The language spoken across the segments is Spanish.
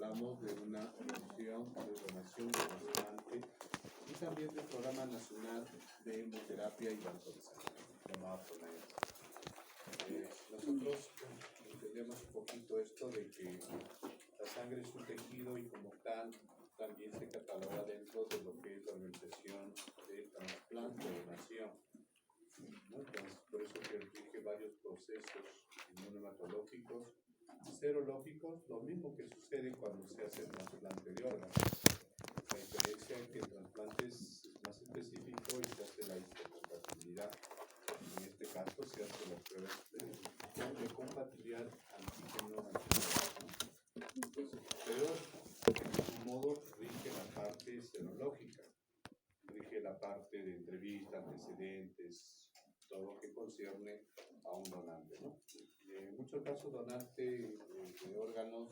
hablamos de una opción de donación constante y también del Programa Nacional de Hemoterapia y Banco de Sangre, llamado PRONAHEM. Nosotros entendemos un poquito esto de que la sangre es un tejido y como tal también se cataloga dentro de lo que es la organización de trasplante o donación, ¿no? Entonces, por eso que rige varios procesos inmunohematológicos, serológicos, lo mismo que sucede cuando se hace el trasplante de órganos. La diferencia es que el trasplante es más específico y se hace la histocompatibilidad. En este caso se hace la prueba de compatibilidad antígeno-antígeno. Entonces, pero de algún modo rige la parte serológica, rige la parte de entrevista, antecedentes, todo lo que concierne a un donante, ¿no? En muchos casos donante de órganos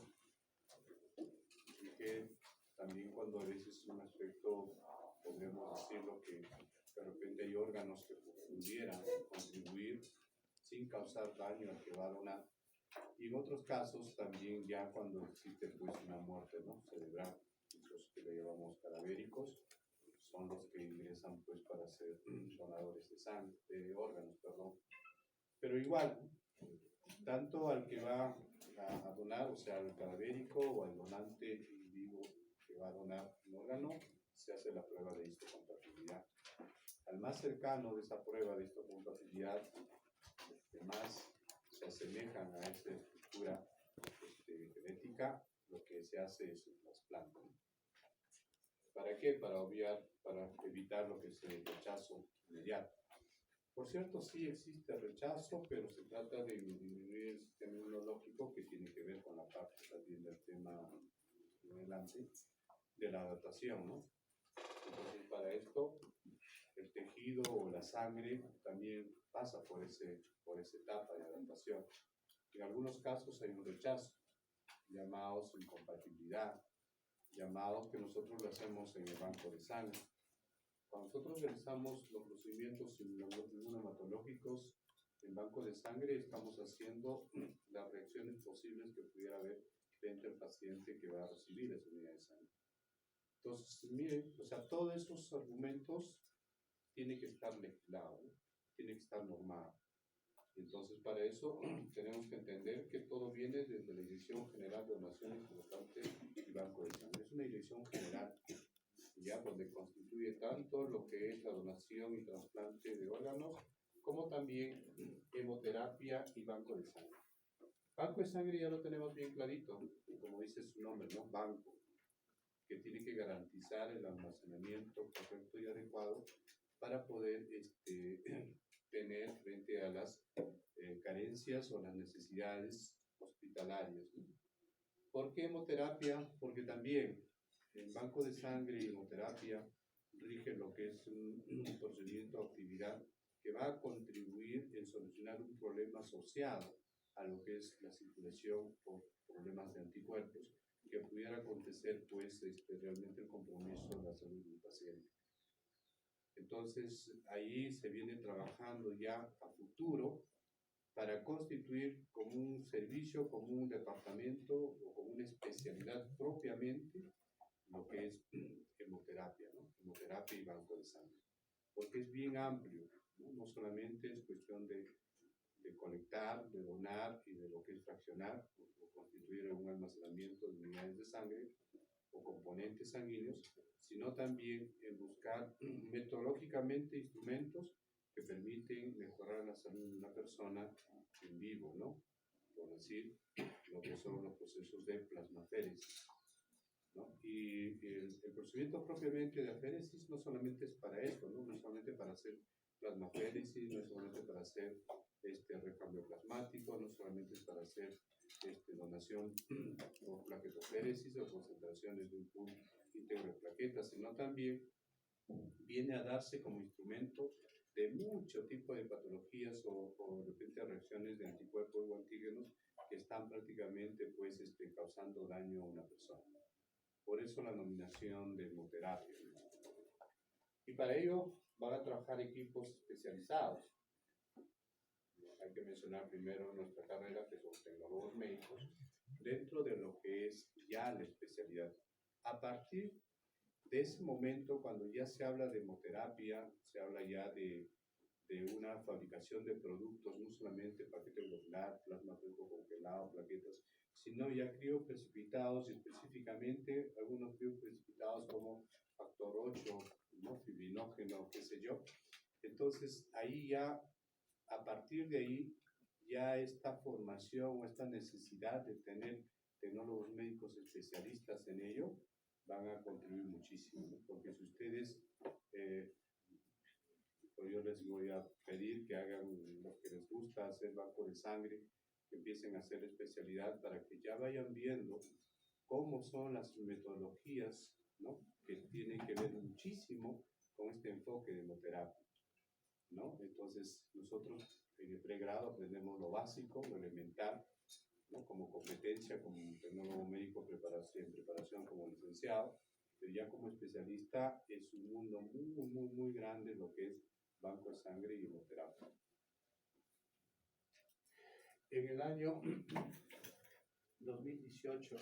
rige también cuando a veces un aspecto, podríamos decirlo, que de repente hay órganos que pudieran contribuir sin causar daño al que va a donar. Y en otros casos también ya cuando existe pues una muerte, ¿no?, cerebral, los que le llamamos cadavéricos, son los que ingresan pues para ser donadores de sangre, de órganos, perdón. Pero igual, tanto al que va a donar, o sea, al cadavérico o al donante vivo que va a donar un órgano, se hace la prueba de histocompatibilidad. Al más cercano de esa prueba de histocompatibilidad, más se asemejan a esta estructura genética, lo que se hace es un trasplante. ¿Para qué? Para evitar lo que es el rechazo inmediato. Por cierto, sí existe rechazo, pero se trata de disminuir el sistema inmunológico, que tiene que ver con la parte también del tema adelante de la adaptación, ¿no? Entonces, para esto, el tejido o la sangre también pasa por esa etapa de adaptación. En algunos casos hay un rechazo, llamados incompatibilidad, llamados que nosotros lo hacemos en el banco de sangre. Cuando nosotros realizamos los procedimientos inmunohematológicos en banco de sangre, estamos haciendo las reacciones posibles que pudiera haber dentro del paciente que va a recibir esa unidad de sangre. Entonces, miren, o sea, todos esos argumentos tienen que estar legislados, ¿no? Tienen que estar normados. Entonces, para eso tenemos que entender que todo viene desde la Dirección General de Donaciones Importantes y Banco de Sangre. Es una dirección general, ya, donde constituye tanto lo que es la donación y trasplante de órganos, como también hemoterapia y banco de sangre. Banco de sangre ya lo tenemos bien clarito, como dice su nombre, ¿no? Banco, que tiene que garantizar el almacenamiento correcto y adecuado para poder tener frente a las carencias o las necesidades hospitalarias, ¿no? ¿Por qué hemoterapia? Porque también el banco de sangre y hemoterapia rige lo que es un procedimiento o actividad que va a contribuir en solucionar un problema asociado a lo que es la circulación por problemas de anticuerpos, que pudiera acontecer pues realmente el compromiso de la salud del paciente. Entonces ahí se viene trabajando ya a futuro para constituir como un servicio, como un departamento o como una especialidad propiamente lo que es hemoterapia, ¿no? Hemoterapia y banco de sangre. Porque es bien amplio, ¿no? No solamente es cuestión de colectar, de donar y de lo que es fraccionar o constituir un almacenamiento de unidades de sangre o componentes sanguíneos, sino también en buscar metodológicamente instrumentos que permiten mejorar la salud de una persona en vivo, ¿no? Por decir, lo que son los procesos de plasmaféresis, ¿no? Y el procedimiento propiamente de aféresis no solamente es para esto, ¿no? No solamente para hacer plasmaféresis, no solamente para hacer recambio plasmático, no solamente es para hacer donación por plaquetoféresis o concentraciones de un pool íntegro de plaquetas, sino también viene a darse como instrumento de mucho tipo de patologías o de repente reacciones de anticuerpos o antígenos que están prácticamente pues causando daño a una persona. Por eso la nominación de hemoterapia. Y para ello van a trabajar equipos especializados. Hay que mencionar primero nuestra carrera, que son tecnólogos médicos, dentro de lo que es ya la especialidad a partir de ese momento, cuando ya se habla de hemoterapia, se habla ya de una fabricación de productos, no solamente paquete globular, plasma congelado, plaquetas, sino ya crioprecipitados, y específicamente algunos crioprecipitados como factor 8, ¿no? Fibrinógeno, qué sé yo. Entonces, ahí ya, a partir de ahí, ya esta formación o esta necesidad de tener tecnólogos médicos especialistas en ello van a contribuir muchísimo, ¿no? Porque si ustedes, pues yo les voy a pedir que hagan lo que les gusta, hacer banco de sangre, que empiecen a hacer especialidad para que ya vayan viendo cómo son las metodologías, ¿no? Que tienen que ver muchísimo con este enfoque de hemoterapia, ¿no? Entonces, nosotros en el pregrado aprendemos lo básico, lo elemental, ¿no? Como competencia, como tecnólogo médico en preparación como licenciado, pero ya como especialista es un mundo muy grande lo que es banco de sangre y hemoterapia. En el año 2018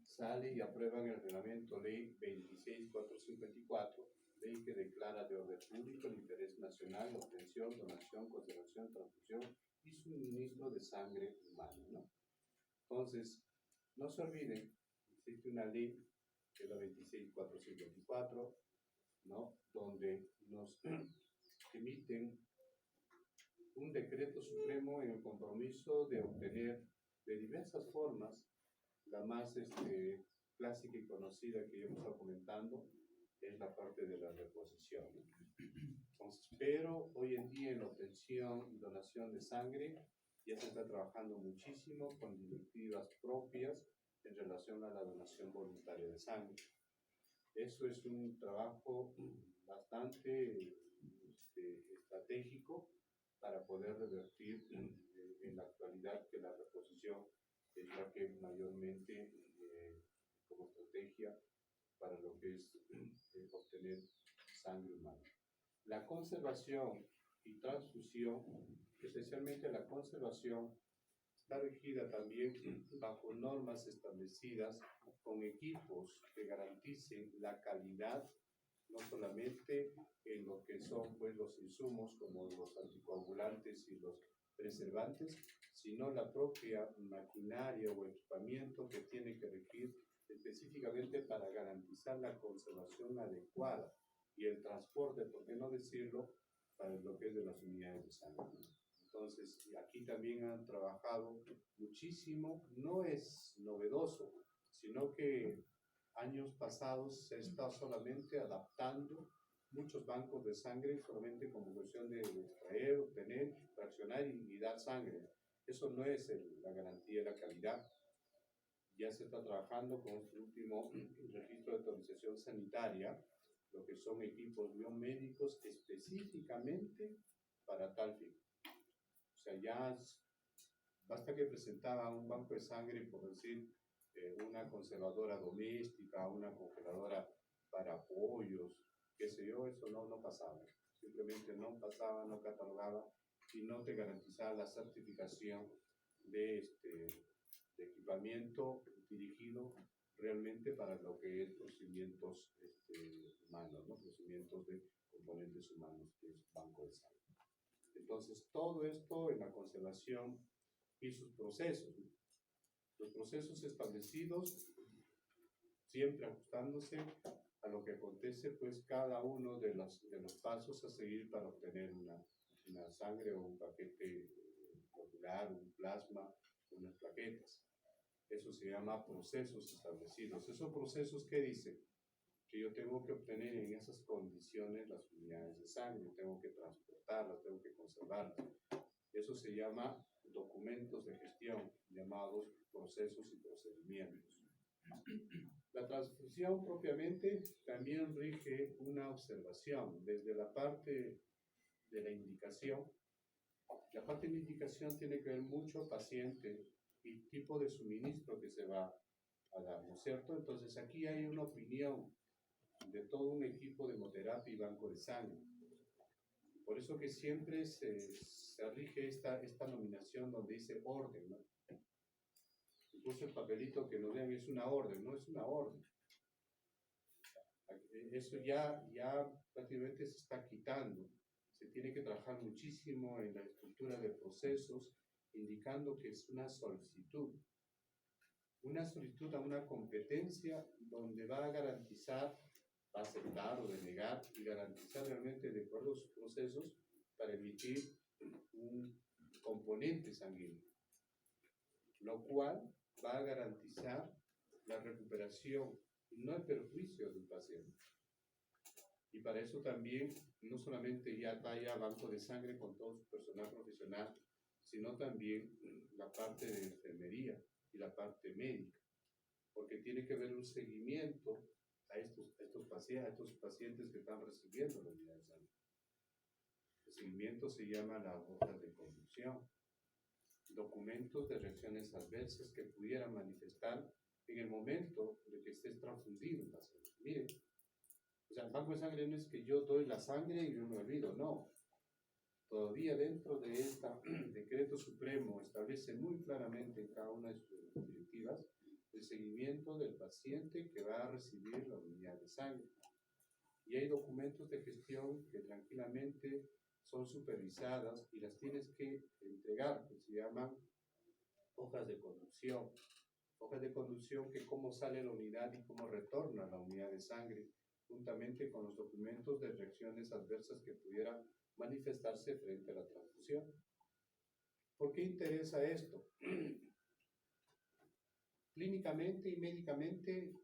sale y aprueban el reglamento ley 26454, ley que declara de orden público el interés nacional la obtención, donación, conservación, transfusión y suministro de sangre humana, ¿no? Entonces, no se olviden, existe una ley que es la 26454, ¿no? Donde nos emiten un decreto supremo en el compromiso de obtener de diversas formas. La más clásica y conocida que yo hemos estado comentando es la parte de la reposición. Entonces, pero hoy en día en la obtención y donación de sangre ya se está trabajando muchísimo con directivas propias en relación a la donación voluntaria de sangre. Eso es un trabajo bastante estratégico para poder revertir en la actualidad que la reposición es la que mayormente como estrategia para lo que es obtener sangre humana. La conservación y transfusión, especialmente la conservación, está regida también bajo normas establecidas con equipos que garanticen la calidad, no solamente en lo que son pues, los insumos como los anticoagulantes y los preservantes, sino la propia maquinaria o equipamiento que tiene que regir específicamente para garantizar la conservación adecuada y el transporte, por qué no decirlo, para lo que es de las unidades de sangre. Entonces, aquí también han trabajado muchísimo, no es novedoso, sino que años pasados se está solamente adaptando muchos bancos de sangre solamente como cuestión de extraer, obtener, fraccionar y dar sangre. Eso no es la garantía de la calidad. Ya se está trabajando con este último registro de autorización sanitaria, lo que son equipos biomédicos específicamente para tal fin. O sea, ya basta que presentaba un banco de sangre, por decir, una conservadora doméstica, una congeladora para pollos, qué sé yo, eso no pasaba. Simplemente no pasaba, no catalogaba y no te garantizaba la certificación de equipamiento dirigido realmente para lo que es procedimientos humanos, ¿no? Procedimientos de componentes humanos, que es banco de sangre. Entonces, todo esto en la conservación y sus procesos, ¿no? Los procesos establecidos, siempre ajustándose a lo que acontece, pues cada uno de los pasos a seguir para obtener una sangre o un paquete globular, un plasma, unas plaquetas. Eso se llama procesos establecidos. ¿Esos procesos qué dicen? Que yo tengo que obtener en esas condiciones las unidades de sangre, tengo que transportarlas, tengo que conservarlas. Eso se llama documentos de gestión, llamados procesos y procedimientos. La transfusión propiamente también rige una observación desde la parte de la indicación. La parte de la indicación tiene que ver mucho paciente y tipo de suministro que se va a dar, ¿no es cierto? Entonces aquí hay una opinión de todo un equipo de hemoterapia y banco de sangre. Por eso que siempre se rige esta nominación donde dice orden, ¿no? Incluso el papelito que nos den es una orden, no es una orden. Eso ya prácticamente se está quitando. Se tiene que trabajar muchísimo en la estructura de procesos, indicando que es una solicitud a una competencia donde va a garantizar, va a aceptar o denegar y garantizar realmente de acuerdo a sus procesos para emitir un componente sanguíneo, lo cual va a garantizar la recuperación, no el perjuicio del paciente. Y para eso también, no solamente ya vaya banco de sangre con todo su personal profesional, sino también la parte de enfermería y la parte médica, porque tiene que haber un seguimiento a estos pacientes que están recibiendo la unidad de sangre. El seguimiento se llama la hoja de conducción, documentos de reacciones adversas que pudieran manifestar en el momento de que estés transfundido en la sangre. Miren, o sea, el banco de sangre no es que yo doy la sangre y yo me olvido, no. Todavía dentro de este decreto supremo establece muy claramente en cada una de sus directivas el seguimiento del paciente que va a recibir la unidad de sangre. Y hay documentos de gestión que tranquilamente son supervisadas y las tienes que entregar, que se llaman hojas de conducción. Hojas de conducción que cómo sale la unidad y cómo retorna la unidad de sangre, juntamente con los documentos de reacciones adversas que pudieran manifestarse frente a la transfusión. ¿Por qué interesa esto? Clínicamente y médicamente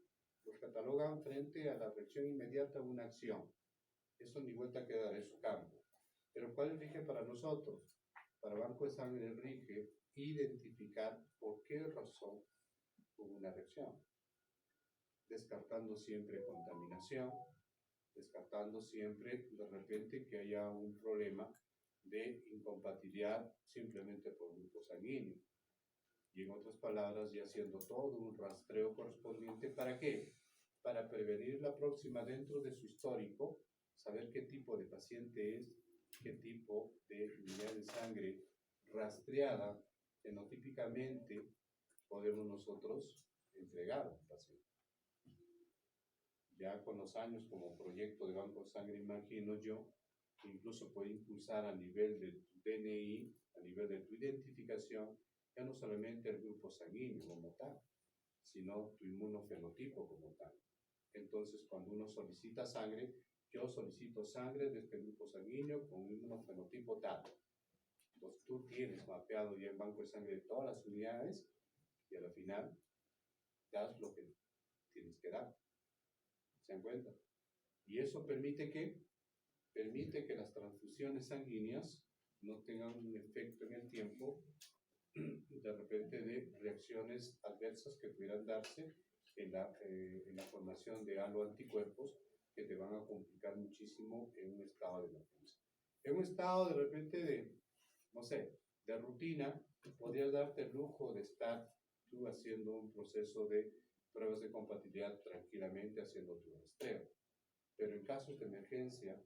los catalogan frente a la reacción inmediata a una acción. Eso ni vuelta que dar, es su campo. Pero ¿cuál rige para nosotros? Para banco de sangre rige identificar por qué razón hubo una reacción, descartando siempre contaminación, descartando siempre de repente que haya un problema de incompatibilidad simplemente por grupo sanguíneo. Y en otras palabras, ya haciendo todo un rastreo correspondiente, ¿para qué? Para prevenir la próxima dentro de su histórico, saber qué tipo de paciente es, qué tipo de unidad de sangre rastreada fenotípicamente podemos nosotros entregar al paciente. Ya con los años como proyecto de banco de sangre, imagino yo, que incluso puede impulsar a nivel de tu DNI, a nivel de tu identificación, ya no solamente el grupo sanguíneo como tal, sino tu inmunofenotipo como tal. Entonces, cuando uno solicita sangre, yo solicito sangre de este grupo sanguíneo con un inmunofenotipo tal. Entonces, tú tienes mapeado ya el banco de sangre de todas las unidades y al final das lo que tienes que dar. ¿Se dan cuenta? Y eso permite que las transfusiones sanguíneas no tengan un efecto en el tiempo de repente de reacciones adversas que pudieran darse en la formación de anticuerpos que te van a complicar muchísimo en un estado de emergencia. En un estado de repente de, no sé, de rutina, podrías darte el lujo de estar tú haciendo un proceso de pruebas de compatibilidad tranquilamente haciendo tu rastreo. Pero en casos de emergencia,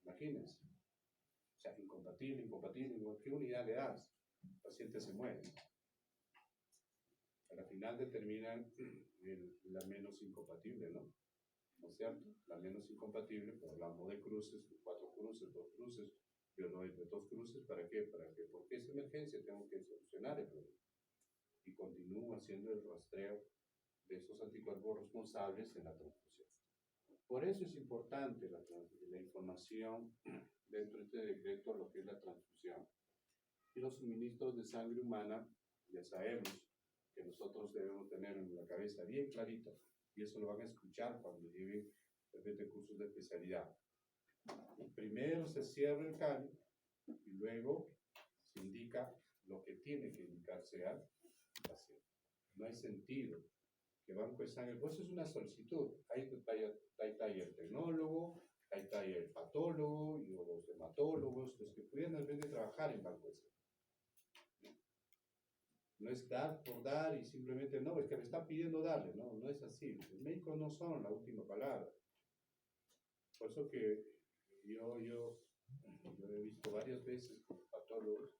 imagínense, o sea, incompatible, ¿qué unidad le das? El paciente se muere. A la final determinan la menos incompatible, ¿no? ¿No es cierto? La menos incompatible, pues hablamos de cruces, de 4 cruces, 2 cruces, yo no de 2 cruces, ¿para qué? Porque es emergencia, tengo que solucionar el problema. Y continúo haciendo el rastreo de esos anticuerpos responsables en la transfusión. Por eso es importante la información dentro de este decreto, lo que es la transfusión. Y los suministros de sangre humana, ya sabemos que nosotros debemos tener en la cabeza bien clarito, y eso lo van a escuchar cuando lleven de cursos de especialidad. Primero se cierra el CAN y luego se indica lo que tiene que indicarse al paciente. No hay sentido que banco de sangre, pues es una solicitud. Ahí está el tecnólogo, ahí está el patólogo y los hematólogos, los que pudieran realmente trabajar en banco de sangre. No es dar por dar y simplemente no, es que me está pidiendo darle, no es así. Los médicos no son la última palabra. Por eso que yo he visto varias veces con patólogos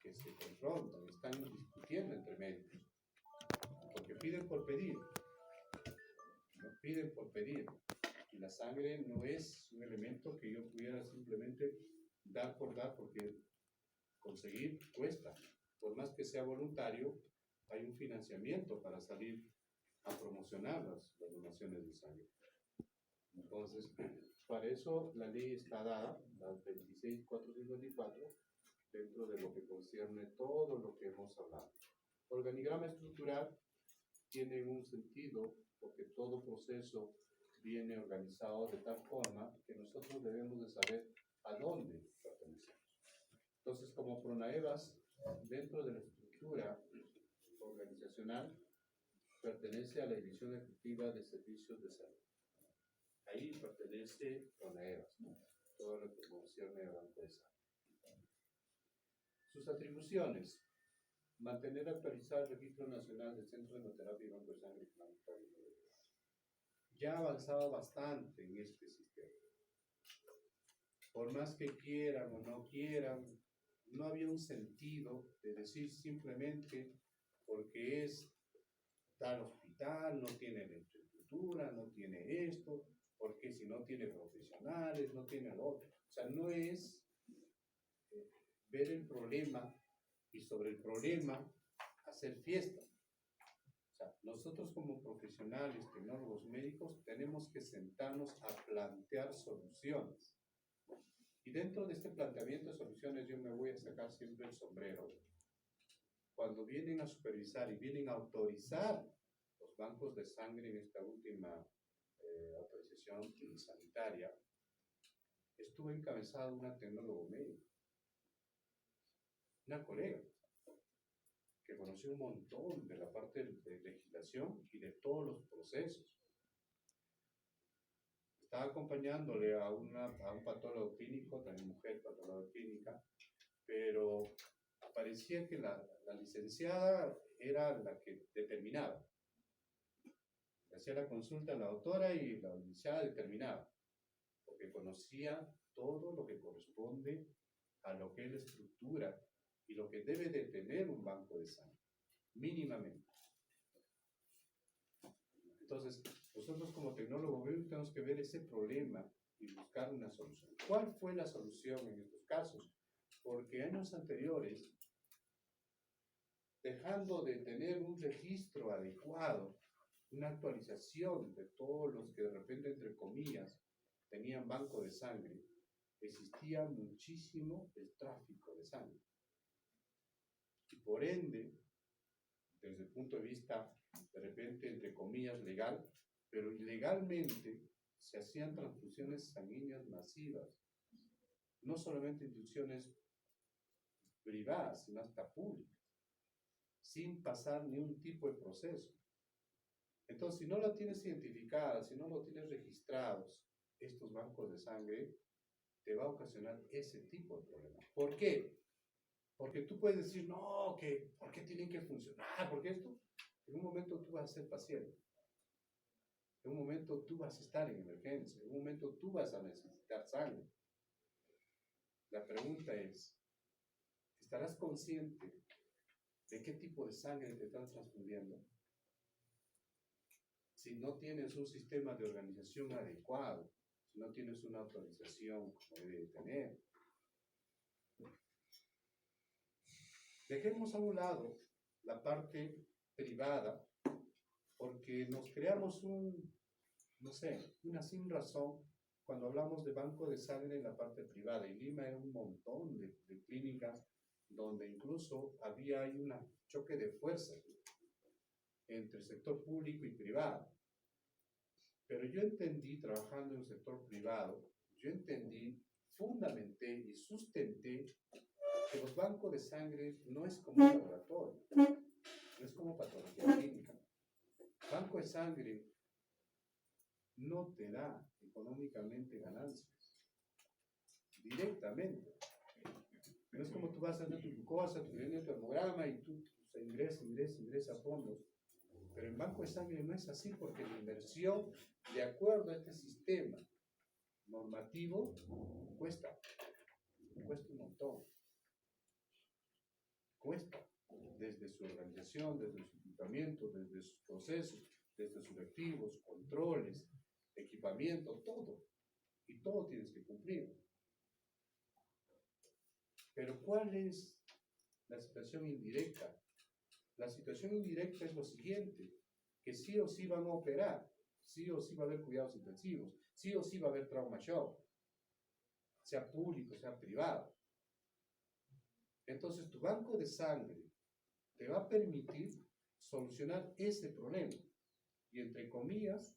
que se confrontan, están discutiendo entre médicos, porque piden por pedir, ¿no? piden por pedir. Y la sangre no es un elemento que yo pudiera simplemente dar por dar, porque conseguir cuesta. Por más que sea voluntario, hay un financiamiento para salir a promocionar las donaciones de sangre. Entonces, para eso la ley está dada, la 26454, dentro de lo que concierne todo lo que hemos hablado. Organigrama estructural tiene un sentido porque todo proceso viene organizado de tal forma que nosotros debemos de saber a dónde pertenecemos. Entonces, como Pronaevas, dentro de la estructura organizacional, pertenece a la División Ejecutiva de Servicios de Salud. Ahí pertenece Pronaevas, ¿no? Todo lo que concierne a Banco de Sangre. Sus atribuciones: mantener actualizado el Registro Nacional del Centro de Hemoterapia y Banco de Sangre. Ya ha avanzado bastante en este sistema. Por más que quieran o no quieran, no había un sentido de decir simplemente porque es tal hospital, no tiene la infraestructura, no tiene esto, porque si no tiene profesionales, no tiene lo otro. O sea, no es ver el problema y sobre el problema hacer fiesta. O sea, nosotros como profesionales, tecnólogos médicos, tenemos que sentarnos a plantear soluciones. Y dentro de este planteamiento de soluciones yo me voy a sacar siempre el sombrero. Cuando vienen a supervisar y vienen a autorizar los bancos de sangre en esta última autorización sanitaria, estuvo encabezado una tecnólogo médico, una colega, que conoció un montón de la parte de legislación y de todos los procesos. Estaba acompañándole a un patólogo clínico, también mujer patóloga clínica, pero parecía que la licenciada era la que determinaba. Hacía la consulta a la doctora y la licenciada determinaba, porque conocía todo lo que corresponde a lo que es la estructura y lo que debe de tener un banco de sangre, mínimamente. Entonces, nosotros como tecnólogos tenemos que ver ese problema y buscar una solución. ¿Cuál fue la solución en estos casos? Porque años anteriores, dejando de tener un registro adecuado, una actualización de todos los que de repente, entre comillas, tenían banco de sangre, existía muchísimo el tráfico de sangre. Y por ende, desde el punto de vista, de repente, entre comillas, legal, pero ilegalmente se hacían transfusiones sanguíneas masivas. No solamente instituciones privadas, sino hasta públicas, sin pasar ni un tipo de proceso. Entonces, si no la tienes identificada, si no lo tienes registrados, estos bancos de sangre, te va a ocasionar ese tipo de problema. ¿Por qué? Porque tú puedes decir, no, que ¿por qué tienen que funcionar? Porque esto, en un momento tú vas a ser paciente. En un momento tú vas a estar en emergencia. En un momento tú vas a necesitar sangre. La pregunta es, ¿estarás consciente de qué tipo de sangre te están transfundiendo? Si no tienes un sistema de organización adecuado, si no tienes una autorización como debe tener. Dejemos a un lado la parte privada, porque nos creamos una sin razón cuando hablamos de banco de sangre en la parte privada. En Lima hay un montón de clínicas donde incluso había ahí un choque de fuerzas entre el sector público y privado. Pero yo entendí, trabajando en el sector privado, fundamenté y sustenté que los bancos de sangre no es como un laboratorio, no es como patología clínica. Banco de sangre no te da económicamente ganancias, directamente. No es como tú vas a hacer tu glucosa, tu hemograma y tú ingresa fondos. Pero en banco de sangre no es así, porque la inversión, de acuerdo a este sistema normativo, cuesta un montón. Cuesta, desde su organización, desde su equipamiento, desde sus procesos, desde sus activos, controles, equipamiento, todo. Y todo tienes que cumplir. Pero ¿cuál es la situación indirecta? La situación indirecta es lo siguiente, que sí o sí van a operar, sí o sí va a haber cuidados intensivos, sí o sí va a haber trauma shock, sea público, sea privado. Entonces tu banco de sangre te va a permitir solucionar ese problema. Y entre comillas,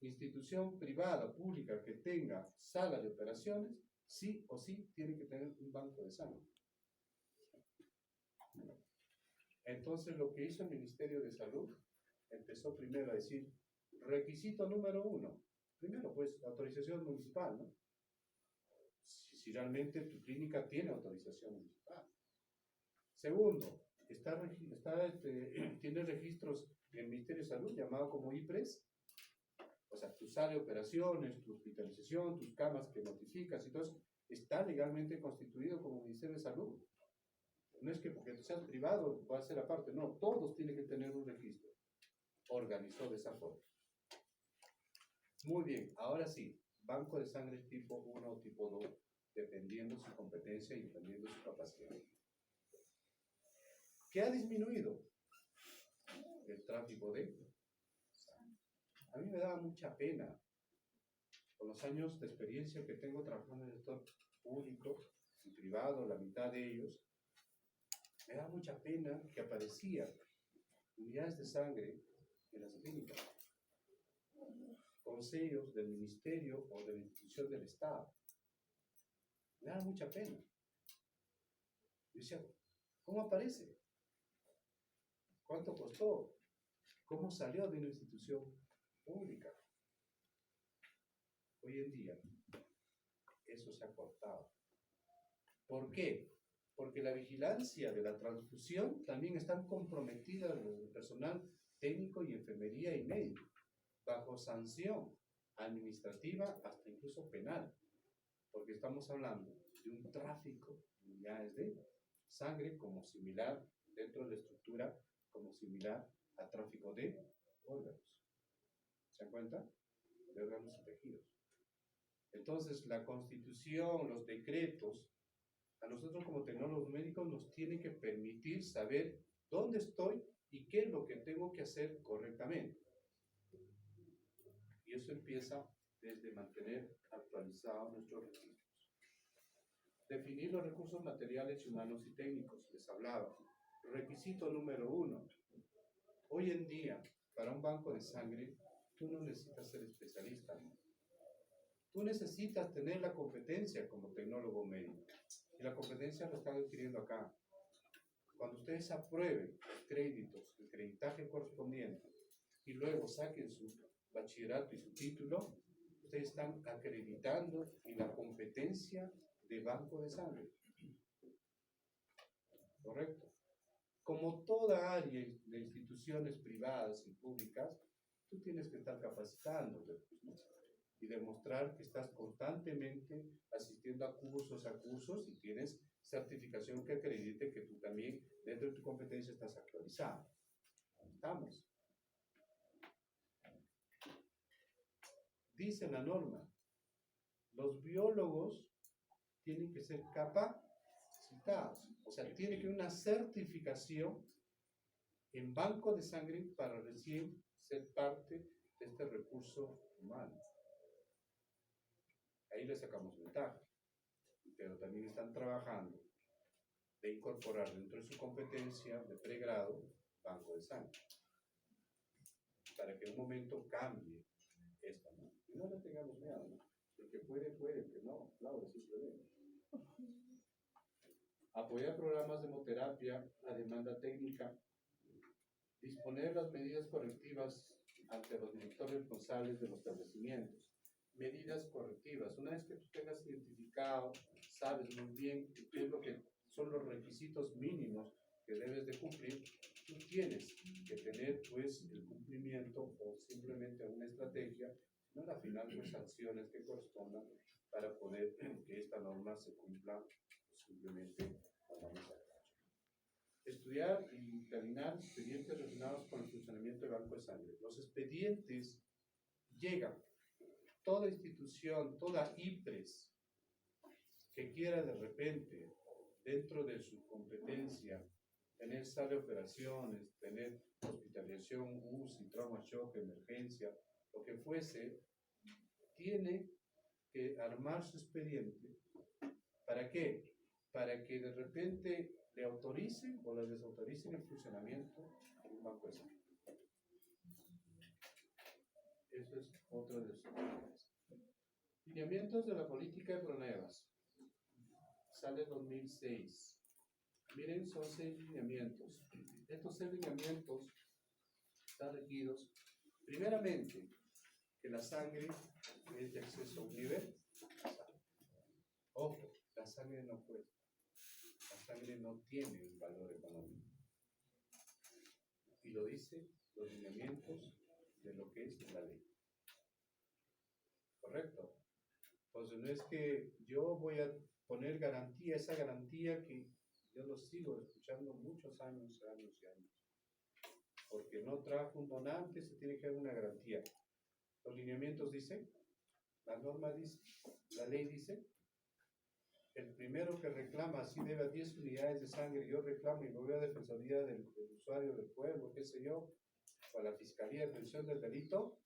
institución privada, pública que tenga sala de operaciones, sí o sí tiene que tener un banco de sangre. Entonces lo que hizo el Ministerio de Salud, empezó primero a decir, requisito número 1, primero pues autorización municipal, ¿no? Si realmente tu clínica tiene autorización municipal. Segundo, tiene registros del Ministerio de Salud llamado como IPRES, o sea, tu sala de operaciones, tu hospitalización, tus camas que notificas y todo eso, está legalmente constituido como Ministerio de Salud. No es que porque seas privado va a ser aparte, no, todos tienen que tener un registro. Organizó de esa forma. Muy bien, ahora sí, banco de sangre tipo 1 o tipo 2, dependiendo su competencia y dependiendo su capacidad. ¿Qué ha disminuido? El tráfico de sangre. A mí me daba mucha pena, con los años de experiencia que tengo trabajando en el sector público y privado, la mitad de ellos, me da mucha pena que aparecían unidades de sangre en las clínicas, con sellos del ministerio o de la institución del Estado. Me da mucha pena. Yo decía, ¿cómo aparece? ¿Cuánto costó? ¿Cómo salió de una institución pública? Hoy en día, eso se ha cortado. ¿Por qué? Porque la vigilancia de la transfusión también están comprometidas el personal técnico y enfermería y médico, bajo sanción administrativa hasta incluso penal, porque estamos hablando de un tráfico de unidades de sangre como similar dentro de la estructura, como similar al tráfico de órganos. ¿Se dan cuenta? De órganos y tejidos. Entonces, la Constitución, los decretos, a nosotros como tecnólogos médicos nos tienen que permitir saber dónde estoy y qué es lo que tengo que hacer correctamente. Y eso empieza desde mantener actualizados nuestros registros. Definir los recursos materiales, humanos y técnicos, les hablaba. Requisito número 1. Hoy en día, para un banco de sangre, tú no necesitas ser especialista, ¿no? Tú necesitas tener la competencia como tecnólogo médico. Y la competencia lo están adquiriendo acá. Cuando ustedes aprueben los créditos, el creditaje correspondiente, y luego saquen su bachillerato y su título, ustedes están acreditando en la competencia de banco de sangre. ¿Correcto? Como toda área de instituciones privadas y públicas, tú tienes que estar capacitándote y demostrar que estás constantemente asistiendo a cursos y tienes certificación que acredite que tú también dentro de tu competencia estás actualizado. ¿Estamos? Dice la norma, los biólogos tienen que ser capacitados, o sea, tiene que haber una certificación en banco de sangre para recién ser parte de este recurso humano. Ahí le sacamos ventaja, pero también están trabajando de incorporar dentro de su competencia de pregrado banco de sangre, para que en un momento cambie esta, ¿no? Y no le tengamos miedo, ¿no? El que puede, que no, Laura, simplemente. Apoyar programas de hemoterapia a demanda técnica, disponer las medidas correctivas ante los directores responsables de los establecimientos. Medidas correctivas. Una vez que tú tengas identificado, sabes muy bien qué es lo que son los requisitos mínimos que debes de cumplir, tú tienes que tener pues el cumplimiento o simplemente una estrategia, no al final pues sanciones que correspondan para poder que esta norma se cumpla, simplemente la vamos a hacer. Estudiar y dictaminar expedientes relacionados con el funcionamiento del banco de sangre. Los expedientes llegan, toda institución, toda IPRES que quiera de repente, dentro de su competencia, tener sala de operaciones, tener hospitalización, UCI, trauma, shock, emergencia, lo que fuese, tiene que armar su expediente. ¿Para qué? Para que de repente le autoricen o le desautoricen el funcionamiento de un banco de sangre. Eso es otro de los lineamientos de la política de Pronevas. Sale 2006. Miren, son 6 lineamientos. Estos 6 lineamientos están regidos, primeramente, que la sangre es de acceso universal. Ojo, la sangre no cuesta. La sangre no tiene un valor económico. Y lo dicen los lineamientos de lo que es la ley. ¿Correcto? Entonces no es que yo voy a poner garantía, esa garantía que yo lo sigo escuchando muchos años y años. Porque no trajo un donante, se tiene que dar una garantía. Los lineamientos dicen, la norma dice, la ley dice, el primero que reclama, si debe a 10 unidades de sangre, yo reclamo y me voy a Defensoría del usuario del pueblo, qué sé yo, o a la Fiscalía de Prevención del Delito,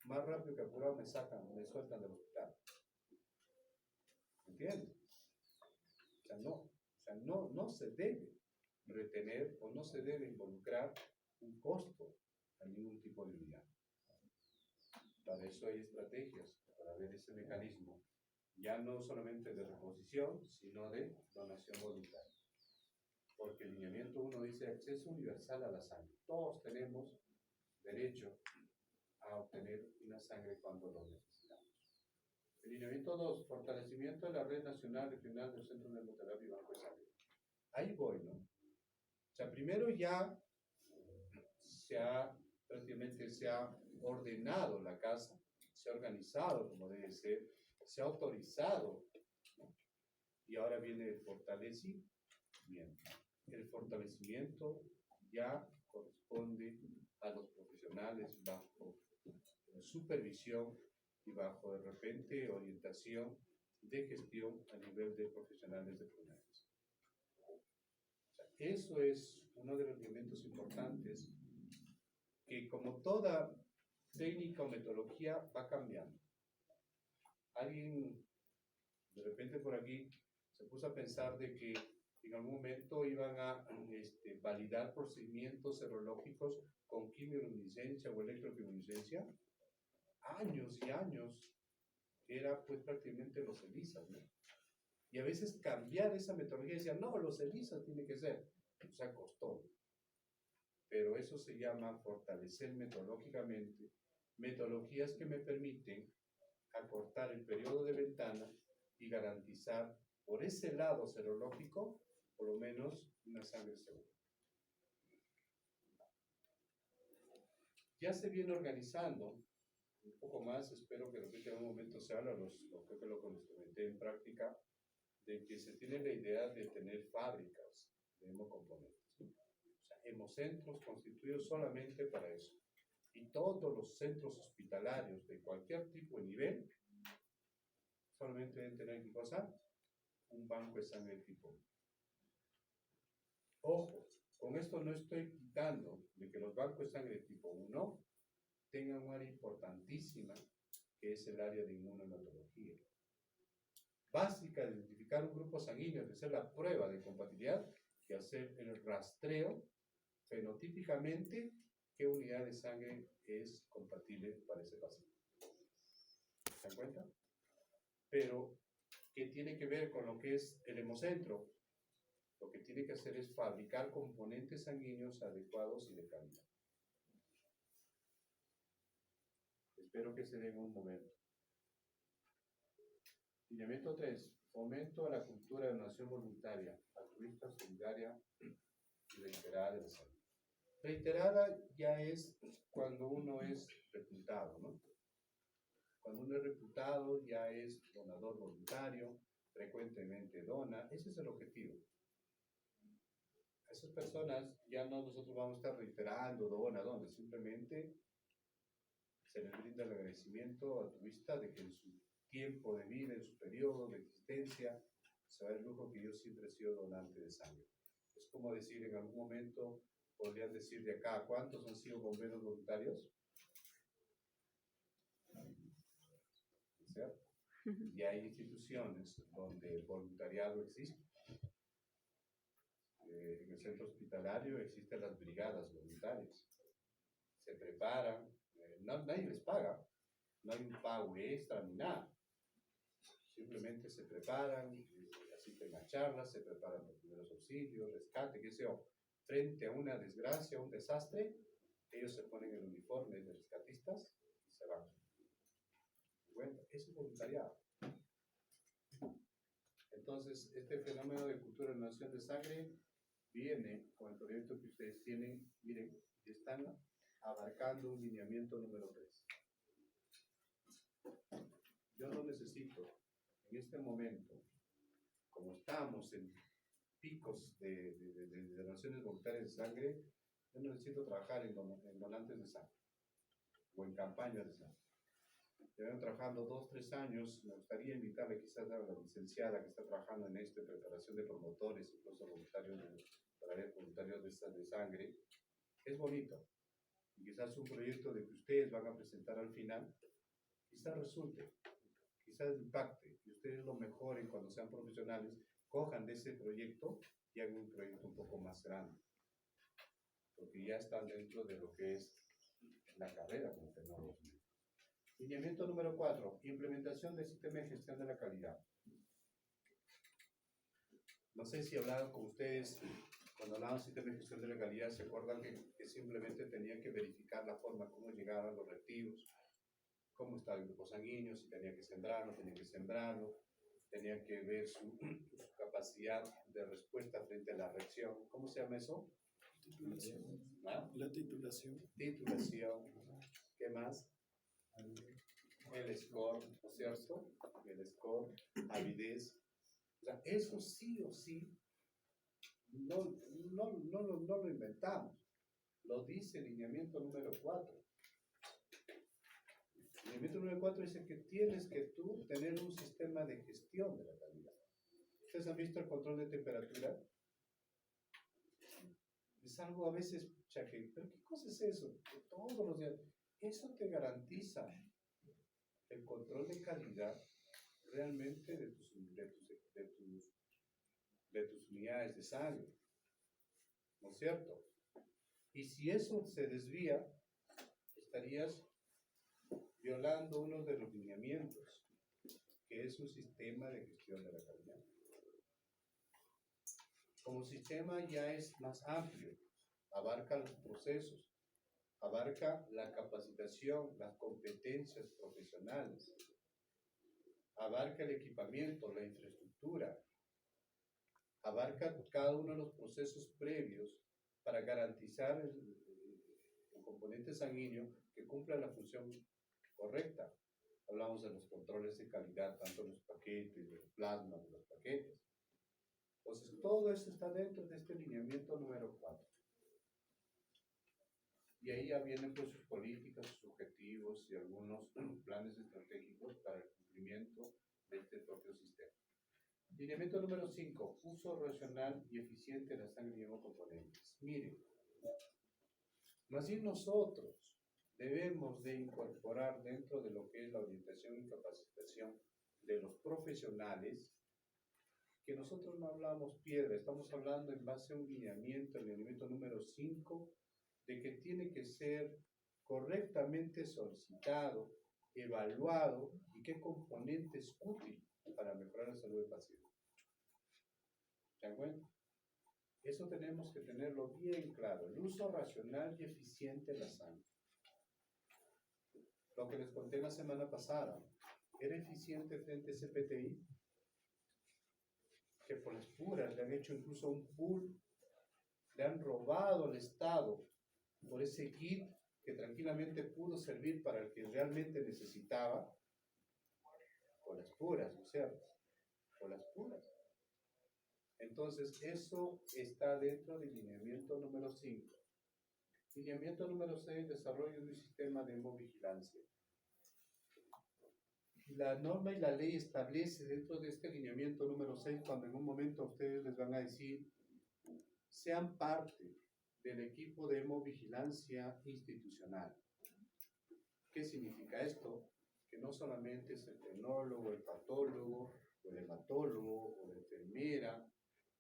más rápido que apurado me sacan, me sueltan del hospital. ¿Entiendes? O sea, no se debe retener o no se debe involucrar un costo a ningún tipo de unidad. Para eso hay estrategias, para ver ese mecanismo, ya no solamente de reposición, sino de donación voluntaria. Porque el lineamiento 1 dice acceso universal a la sangre. Todos tenemos derecho a obtener una sangre cuando lo necesitamos. El lineamiento 2, fortalecimiento de la red nacional regional del Centro de Hemoterapia y Banco de Sangre. Ahí voy, ¿no? O sea, primero ya prácticamente se ha ordenado la casa, se ha organizado como debe ser, se ha autorizado, ¿no? Y ahora viene el fortalecimiento. El fortalecimiento ya corresponde a los profesionales bajo supervisión y bajo de repente orientación de gestión a nivel de profesionales de Pronevas. O sea, eso es uno de los elementos importantes que, como toda técnica o metodología, va cambiando. Alguien de repente por aquí se puso a pensar de que en algún momento iban a validar procedimientos serológicos con quimioluminiscencia o electroquimioluminiscencia. Años y años era pues prácticamente los ELISAs, ¿no? Y a veces cambiar esa metodología, decía, no, los ELISAs tiene que ser, o sea, costó. Pero eso se llama fortalecer metodológicamente metodologías que me permiten acortar el periodo de ventana y garantizar por ese lado serológico por lo menos una sangre segura. Ya se viene organizando un poco más, espero que en algún momento se habla, creo que lo comenté en práctica, de que se tiene la idea de tener fábricas de hemocomponentes. O sea, hemocentros constituidos solamente para eso. Y todos los centros hospitalarios de cualquier tipo de nivel solamente deben tener, ¿qué cosa? Un banco de sangre tipo 1. Ojo, con esto no estoy quitando de que los bancos de sangre tipo 1 tengan un área importantísima, que es el área de inmunohematología. Básica de identificar un grupo sanguíneo, de hacer la prueba de compatibilidad y hacer el rastreo fenotípicamente qué unidad de sangre es compatible para ese paciente. ¿Se dan cuenta? Pero, ¿qué tiene que ver con lo que es el hemocentro? Lo que tiene que hacer es fabricar componentes sanguíneos adecuados y de calidad. Espero que se dé en un momento. Lineamiento 3. Fomento a la cultura de donación voluntaria, altruista, solidaria y reiterada de la salud. Reiterada ya es cuando uno es reclutado, ¿no? Cuando uno es reclutado ya es donador voluntario, frecuentemente dona, ese es el objetivo. Esas personas ya no nosotros vamos a estar reiterando dona, simplemente se les brinda el agradecimiento altruista de que en su tiempo de vida, en su periodo de existencia, se da el lujo que yo siempre he sido donante de sangre. Es como decir, en algún momento podrían decir de acá, ¿cuántos han sido bomberos voluntarios? ¿Cierto? Y hay instituciones donde el voluntariado existe. En el centro hospitalario existen las brigadas voluntarias. Se preparan, nadie les paga, no hay un pago extra ni nada. Simplemente se preparan, asisten a charlas, se preparan los primeros auxilios, rescate, qué sé yo. Frente a una desgracia, un desastre, ellos se ponen el uniforme de rescatistas y se van. Bueno, eso es voluntariado. Entonces, este fenómeno de cultura de donación de sangre viene con el proyecto que ustedes tienen, miren, están abarcando un lineamiento número 3. Yo no necesito, en este momento, como estamos en picos de donaciones voluntarias de sangre, yo no necesito trabajar en donantes de sangre o en campañas de sangre. Llevan trabajando 2-3 años, me gustaría invitarle quizás a la licenciada que está trabajando en esto, en preparación de promotores, incluso voluntarios de sangre. Es bonito. Y quizás un proyecto de que ustedes van a presentar al final, quizás resulte, quizás impacte, y ustedes lo mejoren cuando sean profesionales, cojan de ese proyecto y hagan un proyecto un poco más grande. Porque ya están dentro de lo que es la carrera como tecnólogos. Lineamiento número 4, implementación del sistema de gestión de la calidad. No sé si hablaban con ustedes, cuando hablaban del sistema de gestión de la calidad, se acuerdan que simplemente tenían que verificar la forma como llegaban los reactivos, cómo estaba el grupo sanguíneo, si tenía que sembrarlo, tenía que sembrarlo, tenían que ver su capacidad de respuesta frente a la reacción. ¿Cómo se llama eso? Titulación. ¿Ah? La titulación. Titulación. ¿Qué más? El score, ¿no es cierto? El score, avidez. O sea, eso sí o sí, no lo inventamos. Lo dice el lineamiento número 4. El lineamiento número 4 dice que tienes que tú tener un sistema de gestión de la calidad. ¿Ustedes han visto el control de temperatura? Es algo a veces, ¿pero qué cosa es eso? Todos los días. Eso te garantiza el control de calidad realmente de tus unidades de sangre, ¿no es cierto? Y si eso se desvía, estarías violando uno de los lineamientos, que es un sistema de gestión de la calidad. Como sistema ya es más amplio, abarca los procesos, abarca la capacitación, las competencias profesionales, abarca el equipamiento, la infraestructura, abarca cada uno de los procesos previos para garantizar el componente sanguíneo que cumpla la función correcta. Hablamos de los controles de calidad, tanto de los paquetes, de los plasmas, de los paquetes. Entonces, todo eso está dentro de este lineamiento número 4. Y ahí ya vienen pues sus políticas, sus objetivos y algunos planes estratégicos para el cumplimiento de este propio sistema. Lineamiento número 5, uso racional y eficiente de la sangre y hemocomponentes. Miren, más bien nosotros debemos de incorporar dentro de lo que es la orientación y capacitación de los profesionales, que nosotros no hablamos piedra, estamos hablando en base a un lineamiento, el lineamiento número 5, de que tiene que ser correctamente solicitado, evaluado y qué componente es útil para mejorar la salud del paciente. ¿Se dan cuenta? Eso tenemos que tenerlo bien claro, el uso racional y eficiente de la sangre. Lo que les conté la semana pasada, ¿era eficiente frente a ese PTI? Que por las puras le han hecho incluso un pool, le han robado al Estado por ese kit que tranquilamente pudo servir para el que realmente necesitaba, por las puras, ¿no es cierto? Por las puras. Entonces, eso está dentro del lineamiento número 5. Lineamiento número 6, desarrollo de un sistema de hemovigilancia. La norma y la ley establece dentro de este lineamiento número 6, cuando en un momento ustedes les van a decir, sean parte del equipo de hemovigilancia institucional. ¿Qué significa esto? Que no solamente es el tecnólogo, el patólogo, o el hematólogo, o la enfermera,